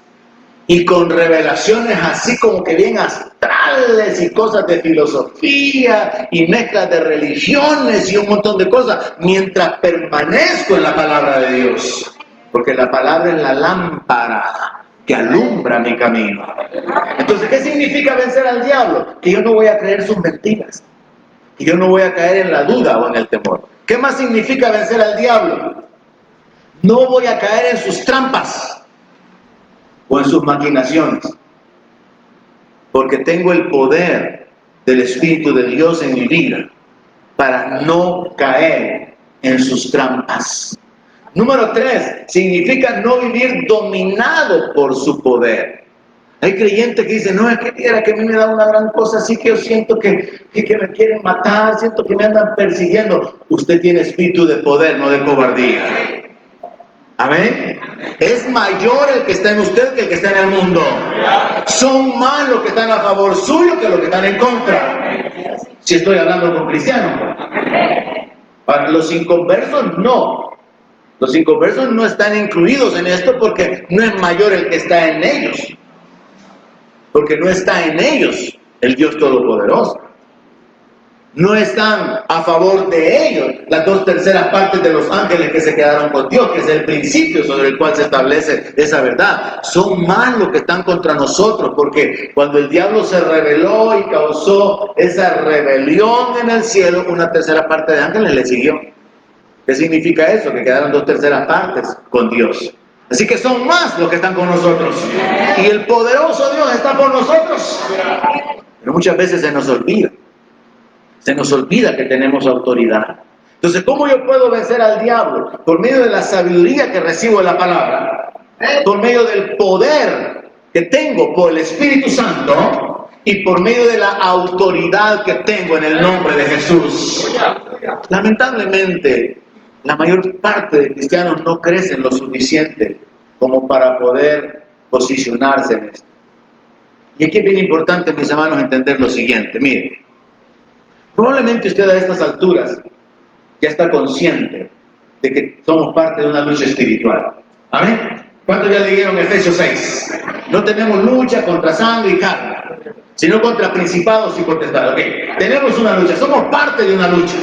y con revelaciones así como que bien astrales y cosas de filosofía y mezclas de religiones y un montón de cosas, mientras permanezco en la palabra de Dios. Porque la palabra es la lámpara que alumbra mi camino. Entonces, ¿qué significa vencer al diablo? Que yo no voy a creer sus mentiras, que yo no voy a caer en la duda o en el temor. ¿Qué más significa vencer al diablo? No voy a caer en sus trampas o en sus maquinaciones, porque tengo el poder del Espíritu de Dios en mi vida para no caer en sus trampas. Número 3, significa no vivir dominado por su poder. Hay creyentes que dicen, no, es que quiera que a mí me da una gran cosa, así que yo siento que me quieren matar, siento que me andan persiguiendo. Usted tiene espíritu de poder, no de cobardía. Amén. Es mayor el que está en usted que el que está en el mundo. Son más los que están a favor suyo que los que están en contra. Si estoy hablando con cristianos. Para los inconversos, no. Los inconversos no están incluidos en esto porque no es mayor el que está en ellos. Porque no está en ellos el Dios Todopoderoso. No están a favor de ellos las 2/3 partes de los ángeles que se quedaron con Dios, que es el principio sobre el cual se establece esa verdad. Son más los que están contra nosotros, porque cuando el diablo se rebeló y causó esa rebelión en el cielo, 1/3 parte de ángeles le siguió. ¿Qué significa eso? Que quedaron 2/3 partes con Dios. Así que son más los que están con nosotros. Y el poderoso Dios está por nosotros. Pero muchas veces se nos olvida. Se nos olvida que tenemos autoridad. Entonces, ¿cómo yo puedo vencer al diablo? Por medio de la sabiduría que recibo de la palabra, por medio del poder que tengo por el Espíritu Santo y por medio de la autoridad que tengo en el nombre de Jesús. Lamentablemente, la mayor parte de cristianos no crecen lo suficiente como para poder posicionarse en esto. Y aquí es bien importante, mis hermanos, entender lo siguiente. Miren, probablemente usted a estas alturas ya está consciente de que somos parte de una lucha espiritual. ¿Amén? ¿Cuántos ya leyeron Efesios 6? No tenemos lucha contra sangre y carne, sino contra principados y potestades. Okay. Tenemos una lucha, somos parte de una lucha.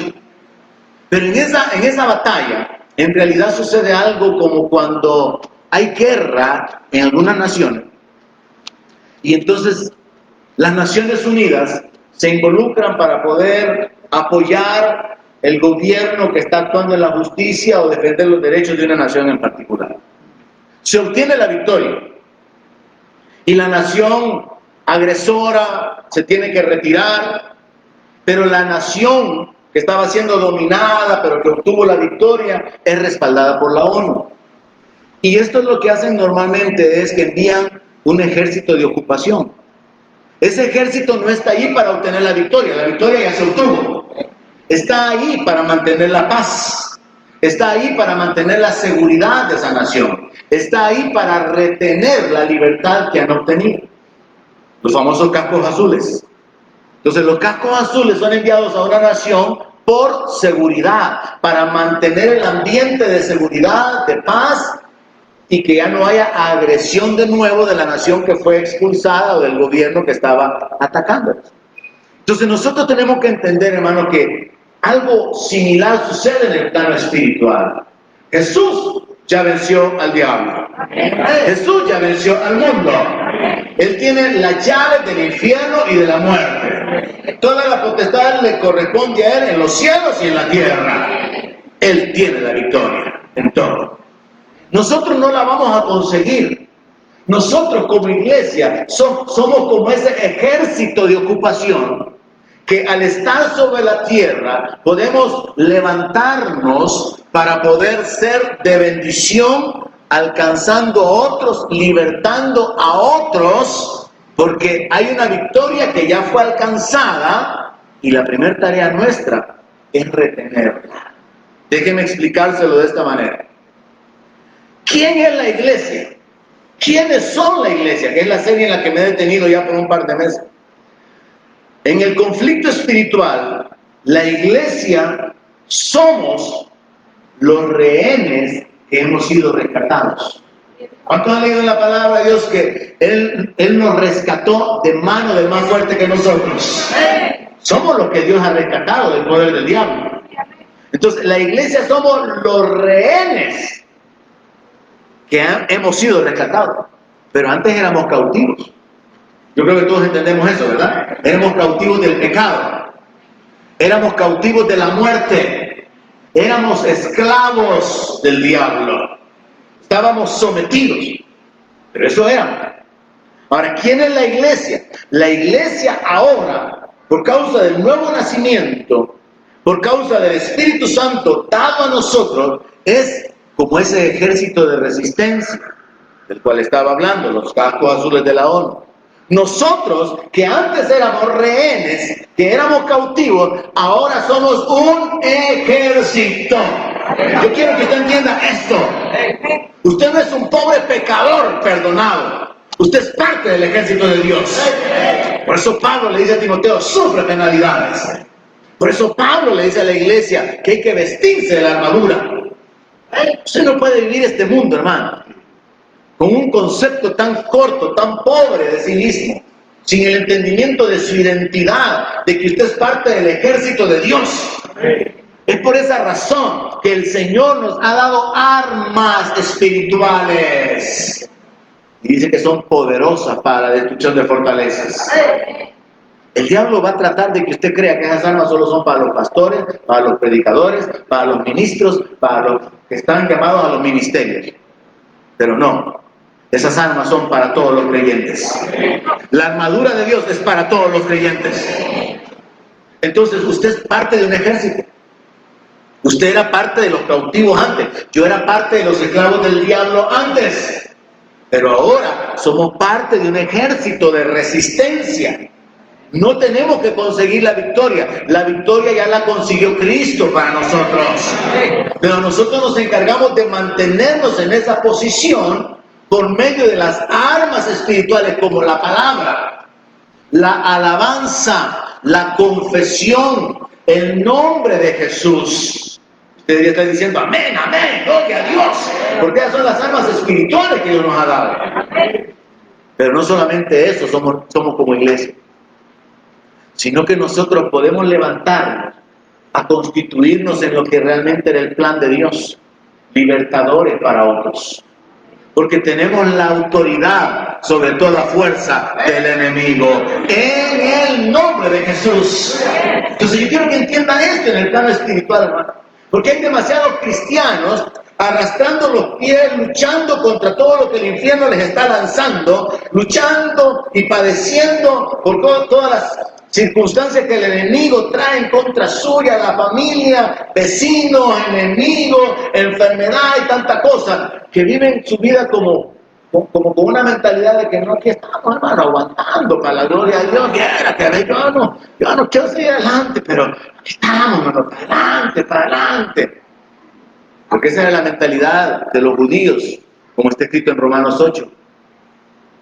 Pero en esa batalla, en realidad sucede algo como cuando hay guerra en algunas naciones. Y entonces las Naciones Unidas se involucran para poder apoyar el gobierno que está actuando en la justicia o defender los derechos de una nación en particular. Se obtiene la victoria y la nación agresora se tiene que retirar, pero la nación que estaba siendo dominada, pero que obtuvo la victoria, es respaldada por la ONU. Y esto es lo que hacen normalmente, es que envían un ejército de ocupación. Ese ejército no está ahí para obtener la victoria ya se obtuvo. Está ahí para mantener la paz, está ahí para mantener la seguridad de esa nación, está ahí para retener la libertad que han obtenido. Los famosos cascos azules. Entonces los cascos azules son enviados a una nación por seguridad, para mantener el ambiente de seguridad, de paz, y que ya no haya agresión de nuevo de la nación que fue expulsada o del gobierno que estaba atacándolos. Entonces nosotros tenemos que entender, hermano, que algo similar sucede en el plano espiritual. Jesús ya venció al diablo. Jesús ya venció al mundo. Él tiene las llaves del infierno y de la muerte. Toda la potestad le corresponde a Él en los cielos y en la tierra. Él tiene la victoria en todo. Nosotros no la vamos a conseguir. Nosotros como iglesia somos como ese ejército de ocupación que al estar sobre la tierra podemos levantarnos para poder ser de bendición, alcanzando a otros, libertando a otros, porque hay una victoria que ya fue alcanzada y la primera tarea nuestra es retenerla. Déjenme explicárselo de esta manera. ¿Quién es la iglesia? ¿Quiénes son la iglesia? Que es la serie en la que me he detenido ya por un par de meses. En el conflicto espiritual, la iglesia somos los rehenes que hemos sido rescatados. ¿Cuántos han leído en la palabra de Dios que Él nos rescató de mano del más fuerte que nosotros? Somos los que Dios ha rescatado del poder del diablo. Entonces, la iglesia somos los rehenes que hemos sido rescatados. Pero antes éramos cautivos. Yo creo que todos entendemos eso, ¿verdad? Éramos cautivos del pecado. Éramos cautivos de la muerte. Éramos esclavos del diablo. Estábamos sometidos. Pero eso éramos. Ahora, ¿quién es la iglesia? La iglesia ahora, por causa del nuevo nacimiento, por causa del Espíritu Santo dado a nosotros, es como ese ejército de resistencia del cual estaba hablando, los cascos azules de la ONU. Nosotros, que antes éramos rehenes, que éramos cautivos, ahora somos un ejército. Yo quiero que usted entienda esto. Usted no es un pobre pecador perdonado. Usted es parte del ejército de Dios. Por eso Pablo le dice a Timoteo, sufre penalidades. Por eso Pablo le dice a la iglesia que hay que vestirse de la armadura. Usted no puede vivir este mundo, hermano, con un concepto tan corto, tan pobre de sí mismo, sin el entendimiento de su identidad, de que usted es parte del ejército de Dios. Es por esa razón que el Señor nos ha dado armas espirituales. Y dice que son poderosas para la destrucción de fortalezas. El diablo va a tratar de que usted crea que esas armas solo son para los pastores, para los predicadores, para los ministros, para los que están llamados a los ministerios. Pero no, esas armas son para todos los creyentes. La armadura de Dios es para todos los creyentes. Entonces usted es parte de un ejército. Usted era parte de los cautivos antes. Yo era parte de los esclavos del diablo antes. Pero ahora somos parte de un ejército de resistencia. No tenemos que conseguir la victoria ya la consiguió Cristo para nosotros. Pero nosotros nos encargamos de mantenernos en esa posición por medio de las armas espirituales como la palabra, la alabanza, la confesión, el nombre de Jesús. Usted debería estar diciendo amén, amén, gloria a Dios, porque esas son las armas espirituales que Dios nos ha dado. Pero no solamente eso somos como iglesia, sino que nosotros podemos levantarnos a constituirnos en lo que realmente era el plan de Dios, libertadores para otros, porque tenemos la autoridad sobre toda fuerza del enemigo, en el nombre de Jesús. Entonces yo quiero que entiendan esto en el plano espiritual, hermano, porque hay demasiados cristianos arrastrando los pies, luchando contra todo lo que el infierno les está lanzando, luchando y padeciendo por todas las circunstancias que el enemigo trae en contra suya, la familia, vecinos, enemigos, enfermedad y tanta cosa, que viven su vida como con una mentalidad de que no, aquí estamos, hermano, aguantando para la gloria de Dios. Quiera que yo no quiero seguir adelante, pero aquí estamos, hermano, para adelante. Porque esa era la mentalidad de los judíos, como está escrito en Romanos 8.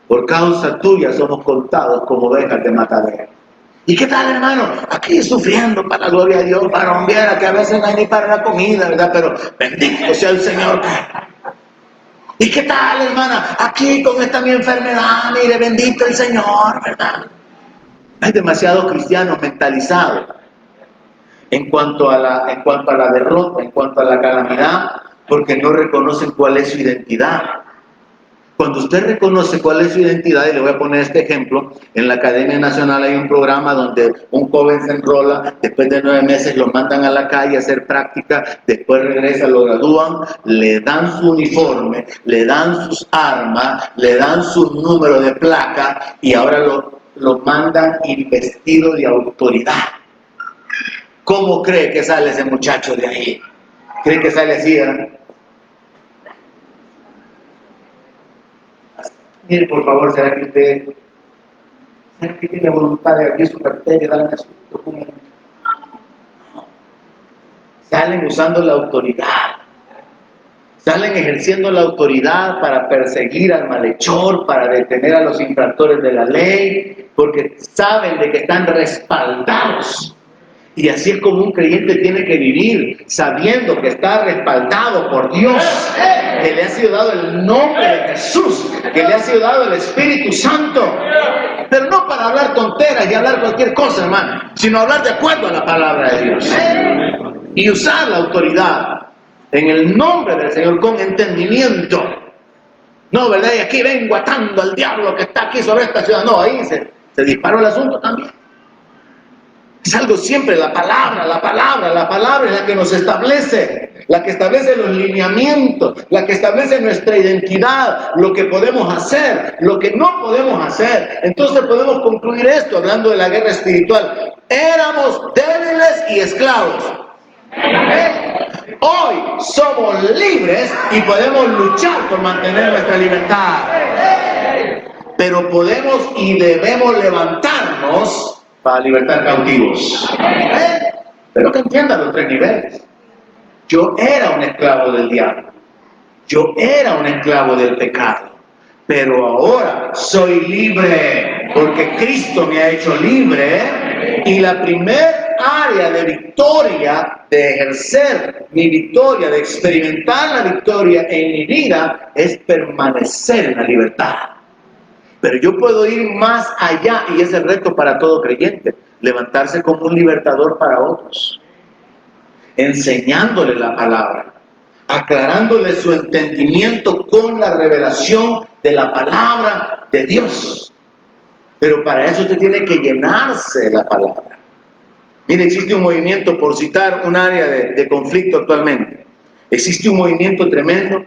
Por causa tuya somos contados como ovejas de matadero. ¿Y qué tal, hermano? Aquí sufriendo para la gloria de Dios, para romper, que a veces no hay ni para la comida, ¿verdad? Pero bendito sea el Señor. ¿Y qué tal, hermana? Aquí con esta mi enfermedad, mire, bendito el Señor, ¿verdad? Hay demasiados cristianos mentalizados en cuanto a la derrota, en cuanto a la calamidad, porque no reconocen cuál es su identidad. Cuando usted reconoce cuál es su identidad, y le voy a poner este ejemplo, en la Academia Nacional hay un programa donde un joven se enrola, después de 9 meses lo mandan a la calle a hacer práctica, después regresa, lo gradúan, le dan su uniforme, le dan sus armas, le dan su número de placa y ahora lo mandan investido de autoridad. ¿Cómo cree que sale ese muchacho de ahí? ¿Cree que sale así, ¿verdad? Mire, por favor, ¿será que tiene voluntad de abrir su cartera y darle su documento? Salen usando la autoridad. Salen ejerciendo la autoridad para perseguir al malhechor, para detener a los infractores de la ley, porque saben de que están respaldados. Y así es como un creyente tiene que vivir, sabiendo que está respaldado por Dios, que le ha sido dado el nombre de Jesús, que le ha sido dado el Espíritu Santo. Pero no para hablar tonteras y hablar cualquier cosa, hermano, sino hablar de acuerdo a la palabra de Dios. Y usar la autoridad en el nombre del Señor con entendimiento. No, ¿verdad? Y aquí vengo atando al diablo que está aquí sobre esta ciudad. No, ahí se disparó el asunto también. Es algo siempre, la palabra es la que nos establece, la que establece los lineamientos, la que establece nuestra identidad, lo que podemos hacer, lo que no podemos hacer. Entonces podemos concluir esto hablando de la guerra espiritual. Éramos débiles y esclavos. Hoy somos libres y podemos luchar por mantener nuestra libertad. Pero podemos y debemos levantarnos para libertar cautivos. Pero que entiendan los tres niveles. Yo era un esclavo del diablo. Yo era un esclavo del pecado. Pero ahora soy libre porque Cristo me ha hecho libre. Y la primer área de victoria, de ejercer mi victoria, de experimentar la victoria en mi vida, es permanecer en la libertad. Pero yo puedo ir más allá, y es el reto para todo creyente, levantarse como un libertador para otros, enseñándole la palabra, aclarándole su entendimiento con la revelación de la palabra de Dios. Pero para eso usted tiene que llenarse de la palabra. Mire, existe un movimiento, por citar un área de conflicto actualmente, existe un movimiento tremendo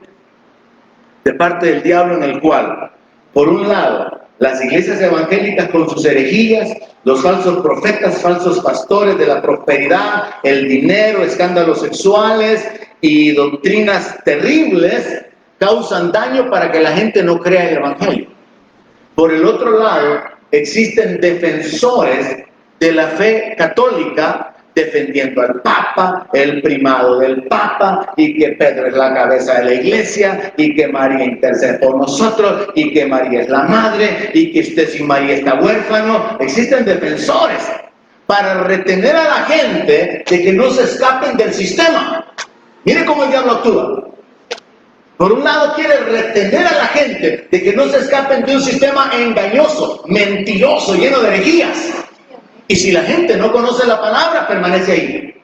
de parte del diablo en el cual, por un lado, las iglesias evangélicas con sus herejías, los falsos profetas, falsos pastores de la prosperidad, el dinero, escándalos sexuales y doctrinas terribles, causan daño para que la gente no crea el evangelio. Por el otro lado, existen defensores de la fe católica, defendiendo al Papa, el primado del Papa, y que Pedro es la cabeza de la iglesia, y que María intercede por nosotros, y que María es la madre, y que usted sin María está huérfano. Existen defensores para retener a la gente de que no se escapen del sistema. Mire cómo el diablo actúa. Por un lado quiere retener a la gente de que no se escapen de un sistema engañoso, mentiroso, lleno de herejías. Y si la gente no conoce la palabra, permanece ahí.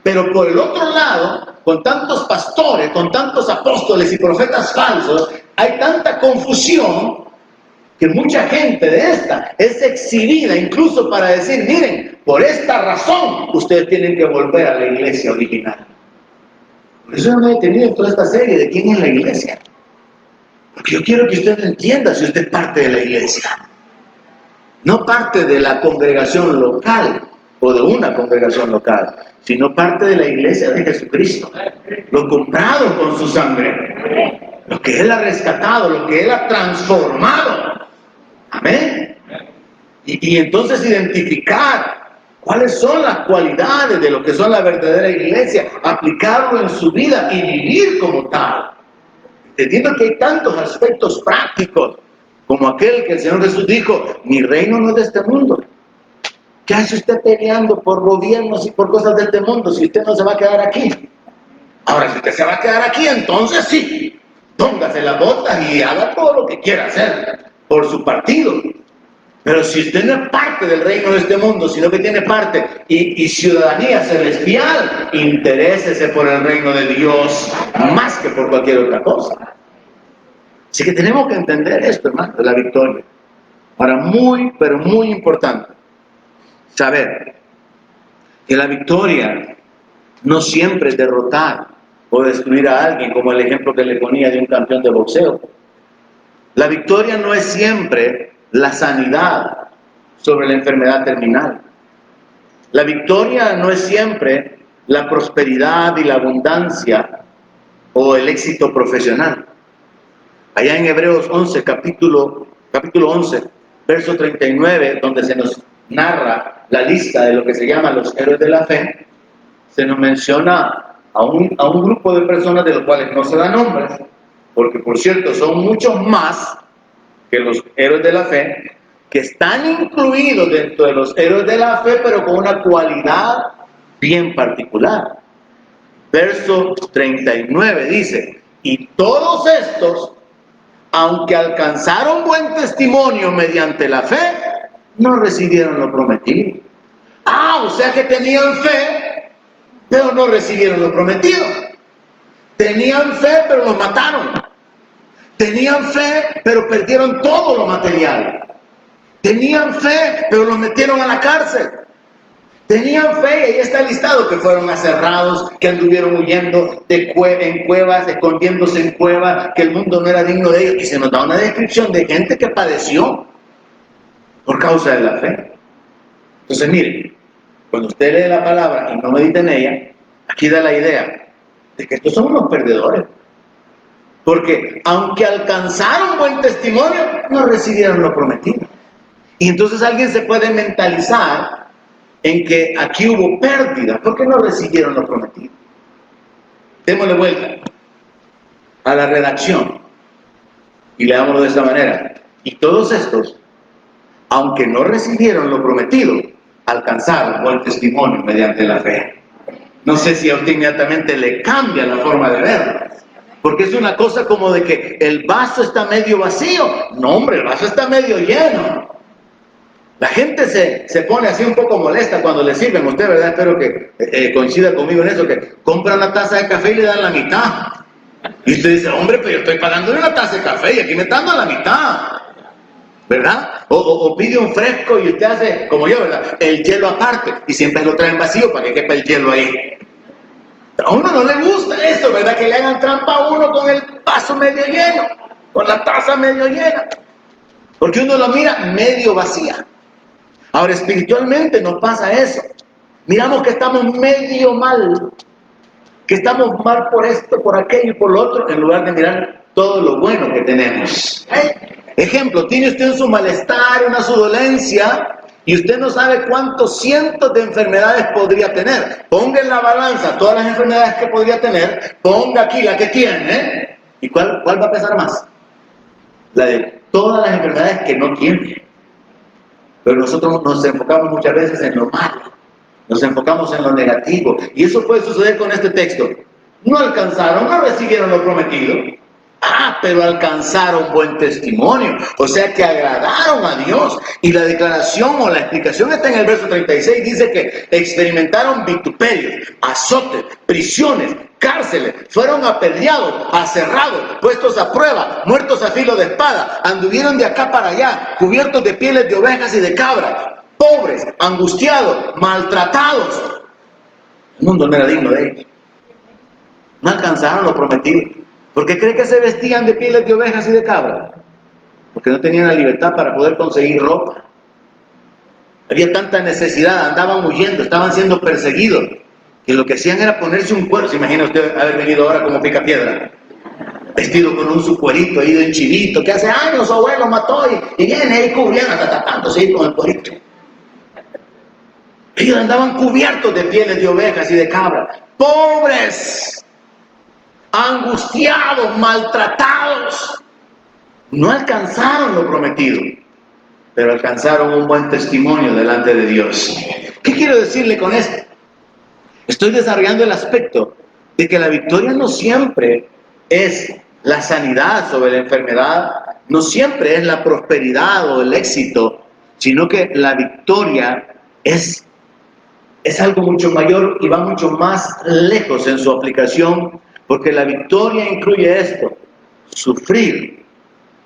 Pero por el otro lado, con tantos pastores, con tantos apóstoles y profetas falsos, hay tanta confusión que mucha gente de esta es exhibida incluso para decir, miren, por esta razón ustedes tienen que volver a la iglesia original. Por eso yo me he detenido en toda esta serie de quién es la iglesia. Porque yo quiero que usted entienda si usted es parte de la iglesia. No parte de la congregación local o de una congregación local, sino parte de la iglesia de Jesucristo. Lo comprado con su sangre. Lo que Él ha rescatado, lo que Él ha transformado. Amén. Y entonces identificar cuáles son las cualidades de lo que son la verdadera iglesia, aplicarlo en su vida y vivir como tal. Entendiendo que hay tantos aspectos prácticos, como aquel que el Señor Jesús dijo, mi reino no es de este mundo. ¿Qué hace usted peleando por gobiernos y por cosas de este mundo si usted no se va a quedar aquí? Ahora, si usted se va a quedar aquí, entonces sí, póngase las botas y haga todo lo que quiera hacer por su partido. Pero si usted no es parte del reino de este mundo, sino que tiene parte y ciudadanía celestial, interésese por el reino de Dios más que por cualquier otra cosa. Así que tenemos que entender esto, hermano, de la victoria. Ahora, pero muy importante, saber que la victoria no siempre es derrotar o destruir a alguien, como el ejemplo que le ponía de un campeón de boxeo. La victoria no es siempre la sanidad sobre la enfermedad terminal. La victoria no es siempre la prosperidad y la abundancia o el éxito profesional. Allá en Hebreos 11, capítulo 11, verso 39, donde se nos narra la lista de lo que se llama los héroes de la fe, se nos menciona a un grupo de personas de los cuales no se dan nombres, porque por cierto son muchos más que los héroes de la fe, que están incluidos dentro de los héroes de la fe, pero con una cualidad bien particular. Verso 39 dice, y todos estos, aunque alcanzaron buen testimonio mediante la fe, no recibieron lo prometido. O sea que tenían fe, pero no recibieron lo prometido. Tenían fe, pero los mataron. Tenían fe, pero perdieron todo lo material. Tenían fe, pero los metieron a la cárcel. Tenían fe, y ahí está listado, que fueron aserrados, que anduvieron huyendo en cuevas, escondiéndose en cuevas, que el mundo no era digno de ellos. Y se nos da una descripción de gente que padeció por causa de la fe. Entonces, miren, cuando usted lee la palabra y no medita en ella, aquí da la idea de que estos son unos perdedores. Porque aunque alcanzaron buen testimonio, no recibieron lo prometido. Y entonces alguien se puede mentalizar en que aquí hubo pérdida, porque no recibieron lo prometido. Démosle vuelta a la redacción y leámoslo de esta manera. Y todos estos, aunque no recibieron lo prometido, alcanzaron buen testimonio mediante la fe. No sé si a usted inmediatamente le cambia la forma de verlo, porque es una cosa como de que el vaso está medio vacío. No, hombre, el vaso está medio lleno. La gente se pone así un poco molesta cuando le sirven. Usted, ¿verdad? Espero que coincida conmigo en eso, que compra una taza de café y le dan la mitad. Y usted dice, hombre, pero yo estoy pagando una taza de café y aquí me están dando la mitad, ¿verdad? O pide un fresco y usted hace, como yo, ¿verdad? El hielo aparte, y siempre lo traen vacío para que quepa el hielo ahí. A uno no le gusta eso, ¿verdad? Que le hagan trampa a uno con el vaso medio lleno, con la taza medio llena, porque uno lo mira medio vacía. Ahora, espiritualmente nos pasa eso. Miramos que estamos medio mal, que estamos mal por esto, por aquello y por lo otro, en lugar de mirar todo lo bueno que tenemos. Ejemplo, tiene usted un su malestar, una su dolencia, y usted no sabe cuántos cientos de enfermedades podría tener. Ponga en la balanza todas las enfermedades que podría tener, ponga aquí la que tiene, ¿y cuál va a pesar más? La de todas las enfermedades que no tiene. Pero nosotros nos enfocamos muchas veces en lo malo, nos enfocamos en lo negativo, y eso puede suceder con este texto. No alcanzaron, no recibieron lo prometido, pero alcanzaron buen testimonio, o sea que agradaron a Dios. Y la declaración o la explicación está en el verso 36, dice que experimentaron vituperios, azotes, prisiones, cárceles, fueron apedreados, aserrados, puestos a prueba, muertos a filo de espada, anduvieron de acá para allá, cubiertos de pieles de ovejas y de cabras, pobres, angustiados, maltratados. El mundo no era digno de ellos. No alcanzaron lo prometido. ¿Por qué cree que se vestían de pieles de ovejas y de cabras? Porque no tenían la libertad para poder conseguir ropa. Había tanta necesidad, andaban huyendo, estaban siendo perseguidos, que lo que hacían era ponerse un cuero. ¿Se imagina usted haber venido ahora como Picapiedra? Vestido con un su cuerito ahí de un chivito, que hace años su abuelo mató y viene ahí cubriendo, hasta tapándose ahí con el cuerito. Ellos andaban cubiertos de pieles de ovejas y de cabras, pobres, angustiados, maltratados. No alcanzaron lo prometido, pero alcanzaron un buen testimonio delante de Dios. ¿Qué quiero decirle con esto? Estoy desarrollando el aspecto de que la victoria no siempre es la sanidad sobre la enfermedad, no siempre es la prosperidad o el éxito, sino que la victoria es algo mucho mayor y va mucho más lejos en su aplicación, porque la victoria incluye esto: sufrir,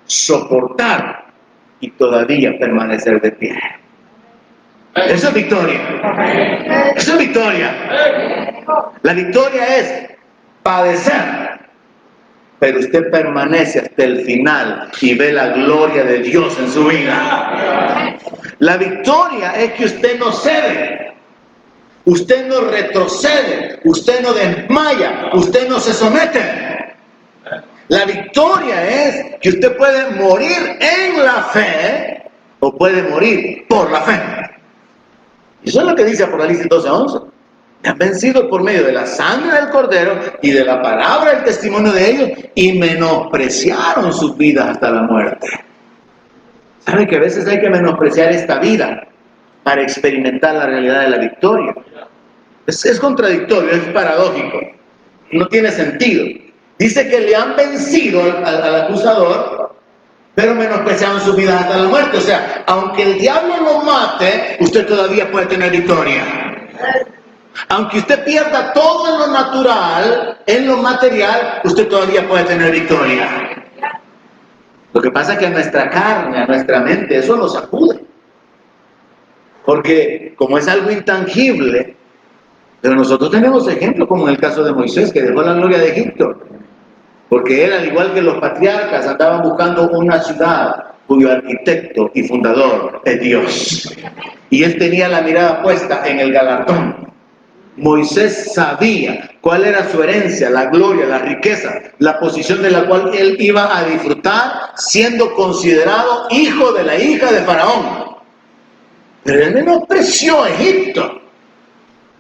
soportar y todavía permanecer de pie. Eso es victoria. Eso es victoria. La victoria es padecer, pero usted permanece hasta el final y ve la gloria de Dios en su vida. La victoria es que usted no cede, usted no retrocede, usted no desmaya, usted no se somete. La victoria es que usted puede morir en la fe o puede morir por la fe. Eso es lo que dice Apocalipsis 12:11. Me han vencido por medio de la sangre del Cordero y de la palabra del testimonio de ellos, y menospreciaron sus vidas hasta la muerte. ¿Sabe que a veces hay que menospreciar esta vida para experimentar la realidad de la victoria? Es contradictorio, es paradójico, no tiene sentido. Dice que le han vencido al acusador, pero menospreciaron su vida hasta la muerte. O sea, aunque el diablo lo mate, usted todavía puede tener victoria. Aunque usted pierda todo en lo natural, en lo material, usted todavía puede tener victoria. Lo que pasa es que a nuestra carne, a nuestra mente, eso nos sacude. Porque como es algo intangible, pero nosotros tenemos ejemplos como en el caso de Moisés, que dejó la gloria de Egipto. Porque él, al igual que los patriarcas, andaban buscando una ciudad cuyo arquitecto y fundador es Dios. Y él tenía la mirada puesta en el galardón. Moisés sabía cuál era su herencia, la gloria, la riqueza, la posición de la cual él iba a disfrutar siendo considerado hijo de la hija de Faraón. Pero él menospreció a Egipto,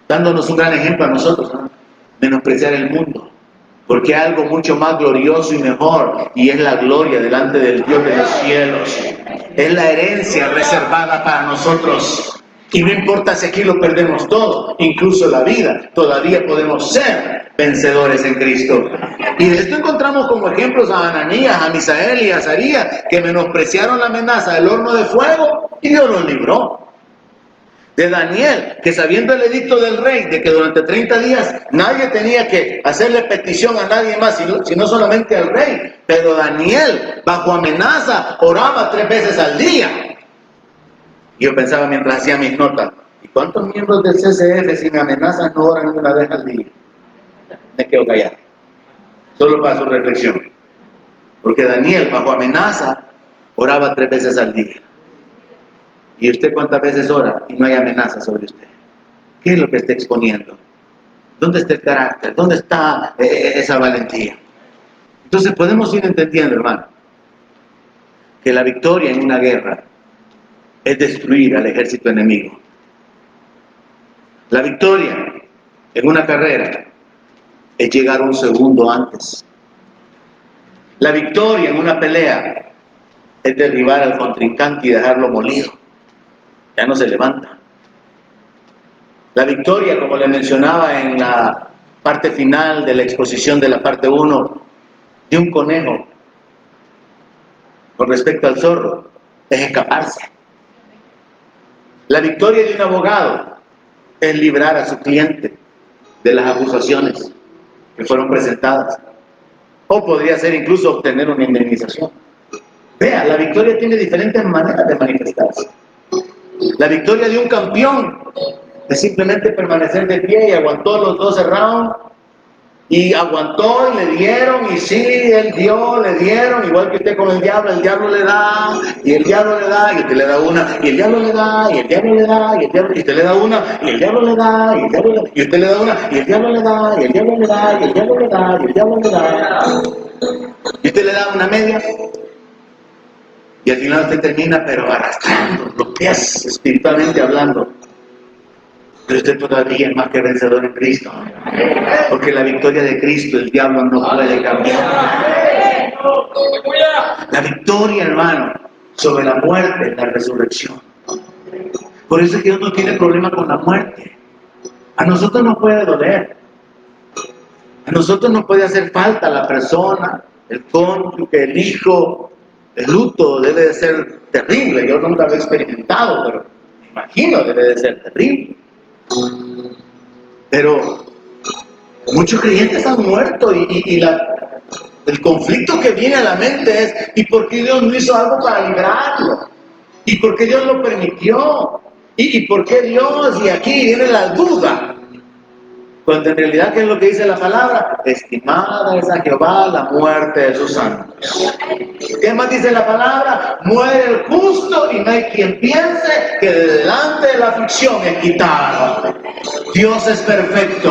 dándonos un gran ejemplo a nosotros, ¿no? Menospreciar el mundo. Porque hay algo mucho más glorioso y mejor, y es la gloria delante del Dios de los cielos. Es la herencia reservada para nosotros. Y no importa si aquí lo perdemos todo, incluso la vida, todavía podemos ser vencedores en Cristo. Y de esto encontramos como ejemplos a Ananías, a Misael y a Azarías, que menospreciaron la amenaza del horno de fuego, y Dios los libró. De Daniel, que sabiendo el edicto del rey de que durante 30 días nadie tenía que hacerle petición a nadie más, sino solamente al rey. Pero Daniel, bajo amenaza, oraba 3 veces al día. Y yo pensaba mientras hacía mis notas, ¿y cuántos miembros del CCF sin amenazas no oran una vez al día? Me quedo callado. Solo para su reflexión. Porque Daniel, bajo amenaza, oraba 3 veces al día. ¿Y usted cuántas veces ora y no hay amenaza sobre usted? ¿Qué es lo que está exponiendo? ¿Dónde está el carácter? ¿Dónde está esa valentía? Entonces podemos ir entendiendo, hermano, que la victoria en una guerra es destruir al ejército enemigo. La victoria en una carrera es llegar un segundo antes. La victoria en una pelea es derribar al contrincante y dejarlo molido. Ya no se levanta. La victoria, como le mencionaba en la parte final de la exposición de la parte 1, de un conejo con respecto al zorro, es escaparse. La victoria de un abogado es librar a su cliente de las acusaciones que fueron presentadas. O podría ser incluso obtener una indemnización. Vea, la victoria tiene diferentes maneras de manifestarse. La victoria de un campeón es simplemente permanecer de pie y aguantó los 12 rounds y aguantó y le dieron y sí, él dio, le dieron, igual que usted con el diablo le da y el diablo le da y usted le da una y el diablo le da y el diablo le da y el diablo y usted le da una y el diablo le da y el diablo le da y usted le da una y el diablo le da y el diablo le da y el diablo le da y el diablo le da y usted le da una media. Y al final usted termina, pero arrastrando los pies, espiritualmente hablando. Pero usted todavía es más que vencedor en Cristo. Porque la victoria de Cristo, el diablo no puede cambiar. La victoria, hermano, sobre la muerte es la resurrección. Por eso es que Dios no tiene problema con la muerte. A nosotros nos puede doler. A nosotros nos puede hacer falta la persona, el cónyuge, el hijo. El luto debe de ser terrible. Yo nunca lo he experimentado, pero me imagino debe de ser terrible. Pero muchos creyentes han muerto y el conflicto que viene a la mente es ¿y por qué Dios no hizo algo para librarlo? ¿Y por qué Dios lo permitió? ¿Y por qué Dios? Y aquí viene la duda. Cuando en realidad, ¿qué es lo que dice la palabra? Estimada es a Jehová la muerte de sus santos. ¿Qué más dice la palabra? Muere el justo y no hay quien piense que de delante de la aflicción es quitado. Dios es perfecto.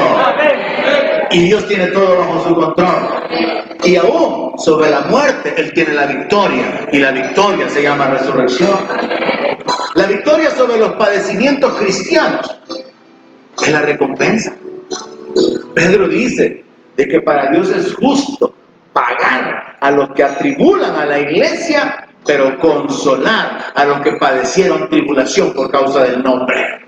Y Dios tiene todo bajo su control. Y aún sobre la muerte, Él tiene la victoria. Y la victoria se llama resurrección. La victoria sobre los padecimientos cristianos es la recompensa. Pedro dice de que para Dios es justo pagar a los que atribulan a la iglesia, pero consolar a los que padecieron tribulación por causa del nombre.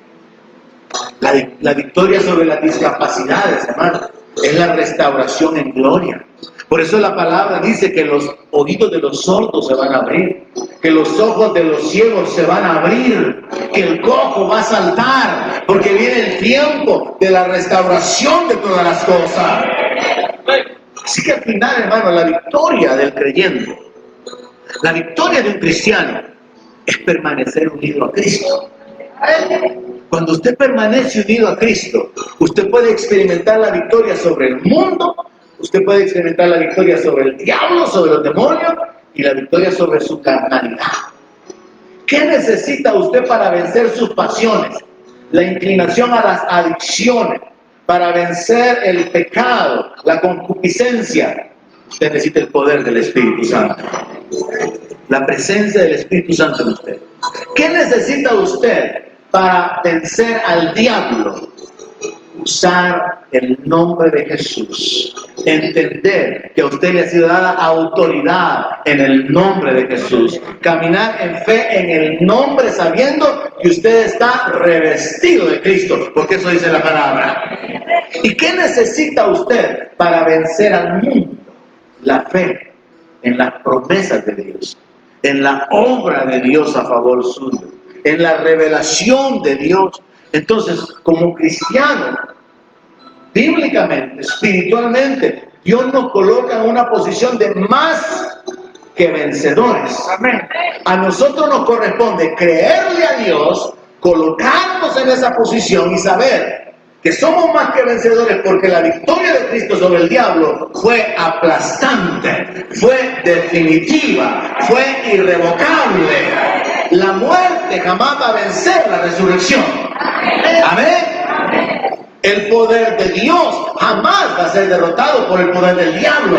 La victoria sobre las discapacidades, hermano, es la restauración en gloria. Por eso la palabra dice que los oídos de los sordos se van a abrir, que los ojos de los ciegos se van a abrir, que el cojo va a saltar, porque viene el tiempo de la restauración de todas las cosas. Así que al final, hermano, la victoria del creyente, la victoria de un cristiano, es permanecer unido a Cristo. Cuando usted permanece unido a Cristo, usted puede experimentar la victoria sobre el mundo, usted puede experimentar la victoria sobre el diablo, sobre los demonios y la victoria sobre su carnalidad. ¿Qué necesita usted para vencer sus pasiones? La inclinación a las adicciones, para vencer el pecado, la concupiscencia. Usted necesita el poder del Espíritu Santo, la presencia del Espíritu Santo en usted. ¿Qué necesita usted para vencer al diablo? Usar el nombre de Jesús. Entender que a usted le ha sido dada autoridad en el nombre de Jesús. Caminar en fe en el nombre, sabiendo que usted está revestido de Cristo, porque eso dice la palabra. ¿Y qué necesita usted para vencer al mundo? La fe en las promesas de Dios, en la obra de Dios a favor suyo, en la revelación de Dios. Entonces, como cristiano, bíblicamente, espiritualmente, Dios nos coloca en una posición de más que vencedores. Amén. A nosotros nos corresponde creerle a Dios, colocarnos en esa posición y saber que somos más que vencedores, porque la victoria de Cristo sobre el diablo fue aplastante, fue definitiva, fue irrevocable. La muerte jamás va a vencer la resurrección. Amén. El poder de Dios jamás va a ser derrotado por el poder del diablo.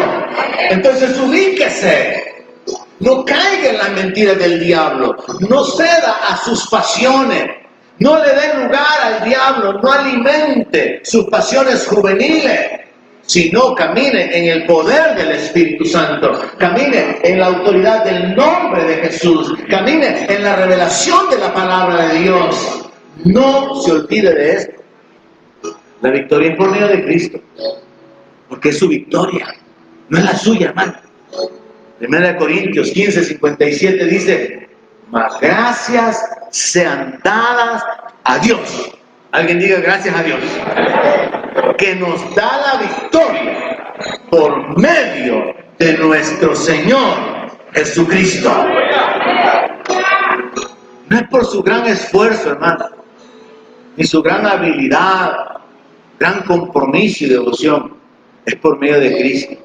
Entonces ubíquese. No caiga en las mentiras del diablo. No ceda a sus pasiones. No le dé lugar al diablo. No alimente sus pasiones juveniles. Sino camine en el poder del Espíritu Santo. Camine en la autoridad del nombre de Jesús. Camine en la revelación de la palabra de Dios. No se olvide de esto. La victoria es por medio de Cristo. Porque es su victoria. No es la suya, hermano. 1 Corintios 15:57 dice: mas gracias sean dadas a Dios. Alguien diga gracias a Dios, que nos da la victoria por medio de nuestro Señor Jesucristo. No es por su gran esfuerzo, hermano, ni su gran habilidad, gran compromiso y devoción. Es por medio de Cristo.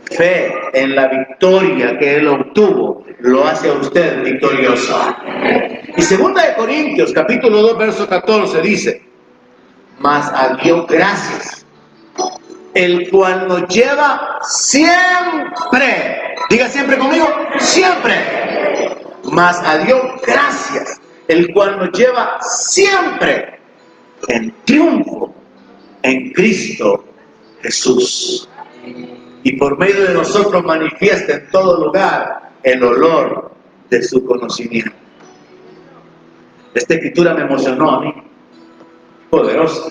Fe en la victoria que Él obtuvo lo hace a usted victorioso. Y 2 Corintios capítulo 2 verso 14 dice: mas a Dios gracias, el cual nos lleva siempre, diga siempre conmigo, siempre. Mas a Dios gracias, el cual nos lleva siempre en triunfo en Cristo Jesús. Y por medio de nosotros manifiesta en todo lugar el olor de su conocimiento. Esta escritura me emocionó a mí, poderosa.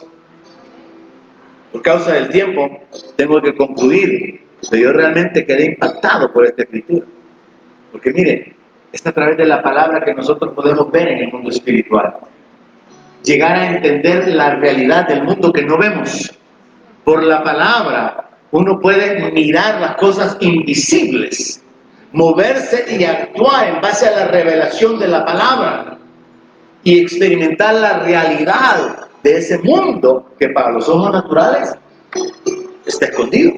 Por causa del tiempo, tengo que concluir, pero yo realmente quedé impactado por esta escritura. Porque mire, es a través de la palabra que nosotros podemos ver en el mundo espiritual. Llegar a entender la realidad del mundo que no vemos. Por la palabra, uno puede mirar las cosas invisibles, moverse y actuar en base a la revelación de la palabra y experimentar la realidad de ese mundo que para los ojos naturales está escondido.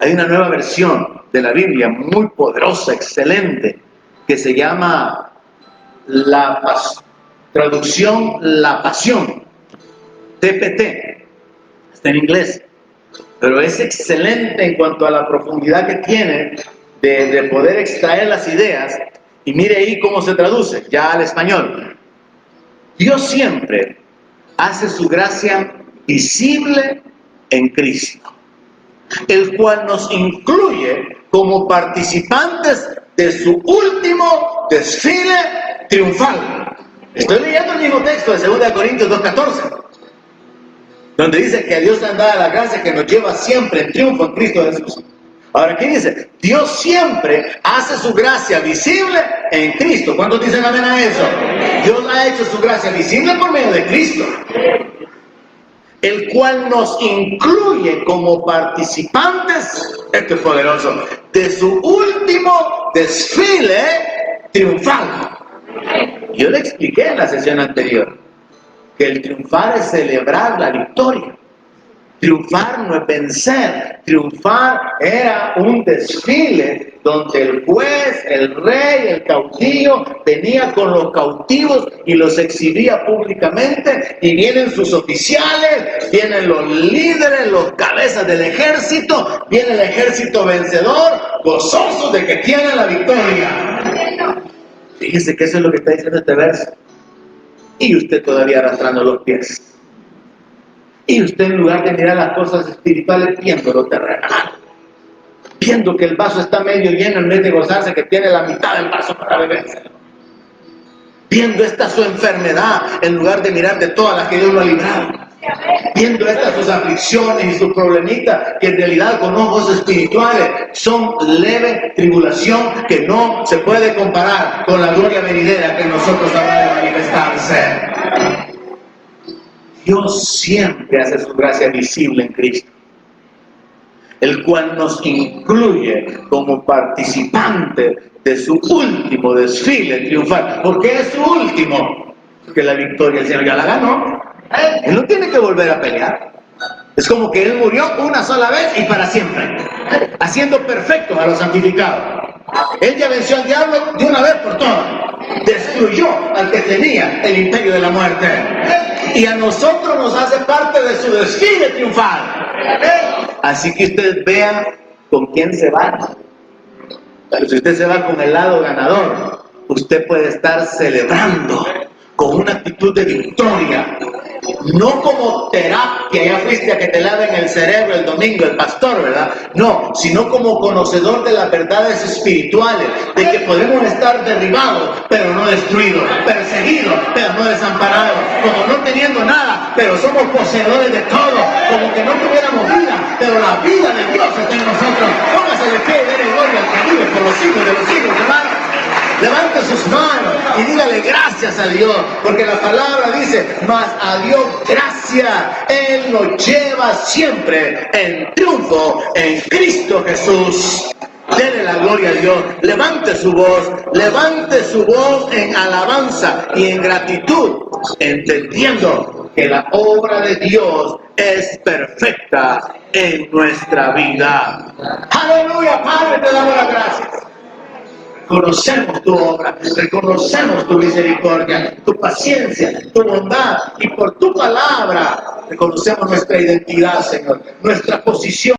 Hay una nueva versión de la Biblia muy poderosa, excelente, que se llama traducción La Pasión, TPT, está en inglés, pero es excelente en cuanto a la profundidad que tiene de poder extraer las ideas. Y mire ahí cómo se traduce ya al español. Dios siempre hace su gracia visible en Cristo, el cual nos incluye como participantes de su último desfile triunfal. Estoy leyendo el mismo texto de 2 Corintios 2:14, donde dice que a Dios le han dado la gracia que nos lleva siempre en triunfo en Cristo Jesús. Ahora, ¿qué dice? Dios siempre hace su gracia visible en Cristo. ¿Cuántos dicen amén a eso? Dios ha hecho su gracia visible por medio de Cristo, el cual nos incluye como participantes, esto es poderoso, de su último desfile triunfal. Yo le expliqué en la sesión anterior que el triunfar es celebrar la victoria. Triunfar no es vencer. Triunfar era un desfile donde el juez, el rey, el caudillo venía con los cautivos y los exhibía públicamente, y vienen sus oficiales, vienen los líderes, los cabezas del ejército, viene el ejército vencedor, gozosos de que tienen la victoria. Fíjese que eso es lo que está diciendo este verso. Y usted todavía arrastrando los pies. Y usted, en lugar de mirar las cosas espirituales, viendo lo terrenal, viendo que el vaso está medio lleno en vez de gozarse que tiene la mitad del vaso para beberse, viendo esta su enfermedad en lugar de mirar de todas las que Dios lo ha librado, viendo estas sus aflicciones y sus problemitas que en realidad con ojos espirituales son leve tribulación que no se puede comparar con la gloria venidera que en nosotros habrá de manifestarse. Dios siempre hace su gracia visible en Cristo, el cual nos incluye como participantes de su último desfile triunfal. ¿Por qué es su último? Porque la victoria el Señor ya la ganó. Él no tiene que volver a pelear. Es como que Él murió una sola vez y para siempre, haciendo perfectos a los santificados. Él ya venció al diablo de una vez por todas. Destruyó al que tenía el imperio de la muerte. Y a nosotros nos hace parte de su desfile triunfal. Así que usted vea con quién se va. Pero si usted se va con el lado ganador, usted puede estar celebrando con una actitud de victoria. No como terapia, ya fuiste a que te laven el cerebro el domingo, el pastor, ¿verdad? No, sino como conocedor de las verdades espirituales, de que podemos estar derribados, pero no destruidos, perseguidos, pero no desamparados, como no teniendo nada, pero somos poseedores de todo, como que no tuviéramos vida, pero la vida de Dios está en nosotros. Póngase de pie y déle gloria al que vive por los siglos de los siglos, hermano. Levante sus manos y dígale gracias a Dios, porque la palabra dice, mas a Dios gracias, Él nos lleva siempre en triunfo en Cristo Jesús. Dele la gloria a Dios, levante su voz en alabanza y en gratitud, entendiendo que la obra de Dios es perfecta en nuestra vida. Aleluya, Padre, te damos las gracias. Reconocemos tu obra, reconocemos tu misericordia, tu paciencia, tu bondad, y por tu palabra reconocemos nuestra identidad, Señor, nuestra posición.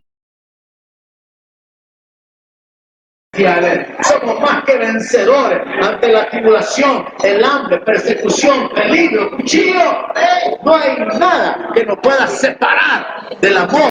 Somos más que vencedores ante la tribulación, el hambre, persecución, peligro, cuchillo. No hay nada que nos pueda separar del amor